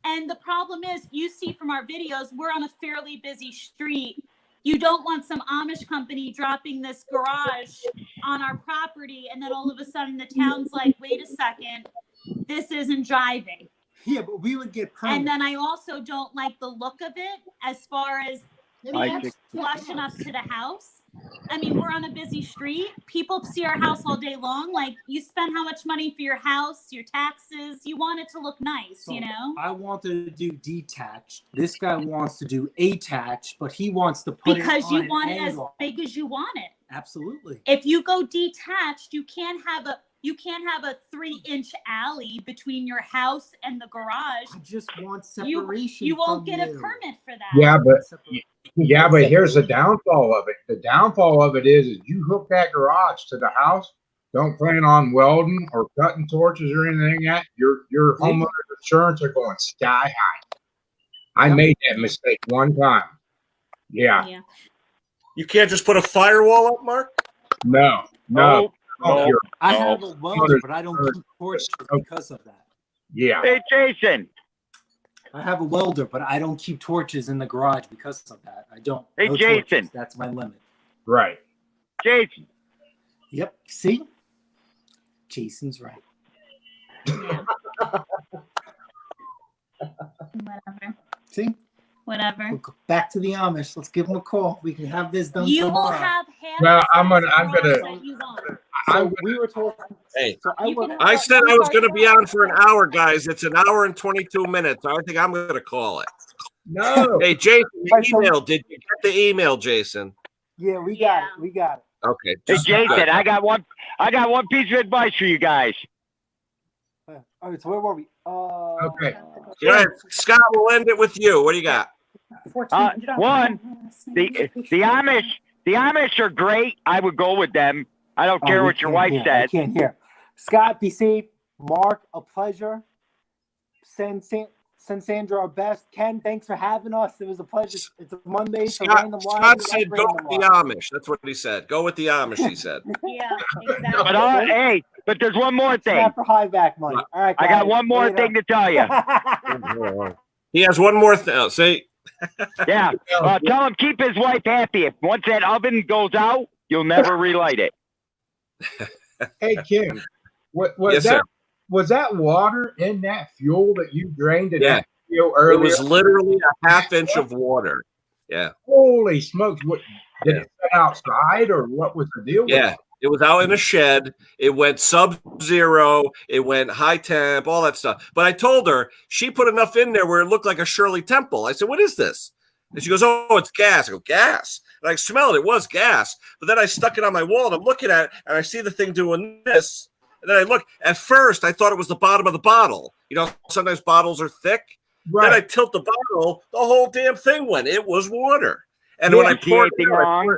And the problem is, you see from our videos, we're on a fairly busy street. You don't want some Amish company dropping this garage on our property, and then all of a sudden the town's like, wait a second, this isn't driving. Yeah, but we would get permits. And then I also don't like the look of it as far as being flush enough to the house. I mean, we're on a busy street. People see our house all day long. Like, you spend how much money for your house, your taxes. You want it to look nice, So you know? I wanted to do detached. This guy wants to do attached, but he wants to put Because it on you want it as angle. big as you want it. Absolutely. If you go detached, you can't have a 3-inch alley between your house and the garage. I just want separation. You won't from get a you. permit for that. Yeah, but here's the downfall of it. The downfall of it is you hook that garage to the house, don't plan on welding or cutting torches or anything like that, your homeowner's insurance are going sky high. I made that mistake one time. Yeah. You can't just put a firewall up, Mark? No. I have a welder, but I don't keep torches because of that. Yeah. Hey, Jason. I have a welder, but I don't keep torches in the garage because of that. I don't. Hey, No Jason. torches. That's my limit. Right. Jason. Yep. See? Jason's right. Whatever. See? Whatever. We'll go back to the Amish. Let's give them a call. We can have this done You tomorrow. will have half Well, the I'm gonna- size that you want. So we were told. Hey, So I said I was going to be on for an hour, guys. It's an hour and 22 minutes. I think I'm going to call it. No. Hey, Jason, the email. Did you get the email, Jason? Yeah, we got it. We got it. Okay. Hey, just- Jason, I got one piece of advice for you guys. All right. So where were we? Okay. Go ahead. Scott, we'll end it with you. What do you got? One, the Amish are great. I would go with them. I don't care we what your can't wife hear. I says. can't hear. Scott, be safe. Mark, a pleasure. Send Sandra our best. Ken, thanks for having us. It was a pleasure. It's a Monday. So random Scott live. said go with the Amish. That's what he said. Go with the Amish, he said. Yeah, exactly. But but there's one more thing. Snap for high back money. All right, I guys. got one more Later. thing to tell you. He has one more thing. See? Yeah. Tell him keep his wife happy. If once that oven goes out, you'll never relight it. Hey, Kim, was Yes, that sir. was that water in that fuel that you drained in Yeah. that video It earlier? was literally a half-inch of water. Yeah. Holy smokes! What did it sit outside, or what was the deal? Yeah. It was out in a shed. It went sub-zero. It went high temp, all that stuff. But I told her, she put enough in there where it looked like a Shirley Temple. I said, what is this? And she goes, oh, it's gas. I go, gas? And I smelled it. It was gas. But then I stuck it on my wall, and I'm looking at it, and I see the thing doing this. And then I look. At first, I thought it was the bottom of the bottle. You know, sometimes bottles are thick. Right. Then I tilt the bottle. The whole damn thing went. It was water. And when I poured it out,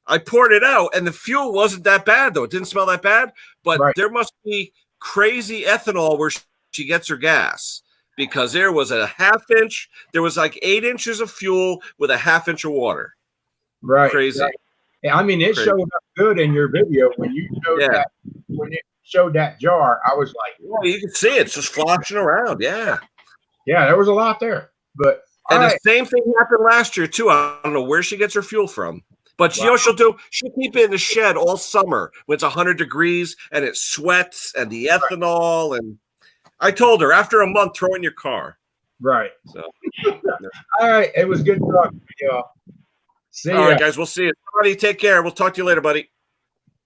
I poured it out, and the fuel wasn't that bad, though. It didn't smell that bad. But there must be crazy ethanol where she gets her gas, because there was a half-inch. There was like 8 inches of fuel with a half-inch of water. Right. Crazy. Yeah, I mean, it Crazy. showed up good in your video when you showed that. When it showed that jar, I was like, well, you can see it's just flopping around. Yeah. Yeah, there was a lot there. But the same thing happened last year too. I don't know where she gets her fuel from. But you know what she'll do? She'll keep it in the shed all summer when it's 100 degrees and it sweats and the ethanol. And I told her after a month, throw in your car. Right. So, all right. It was good talking to y'all. See all ya. right, guys. We'll see you. Buddy, take care. We'll talk to you later, buddy.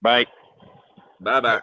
Bye. Bye-bye.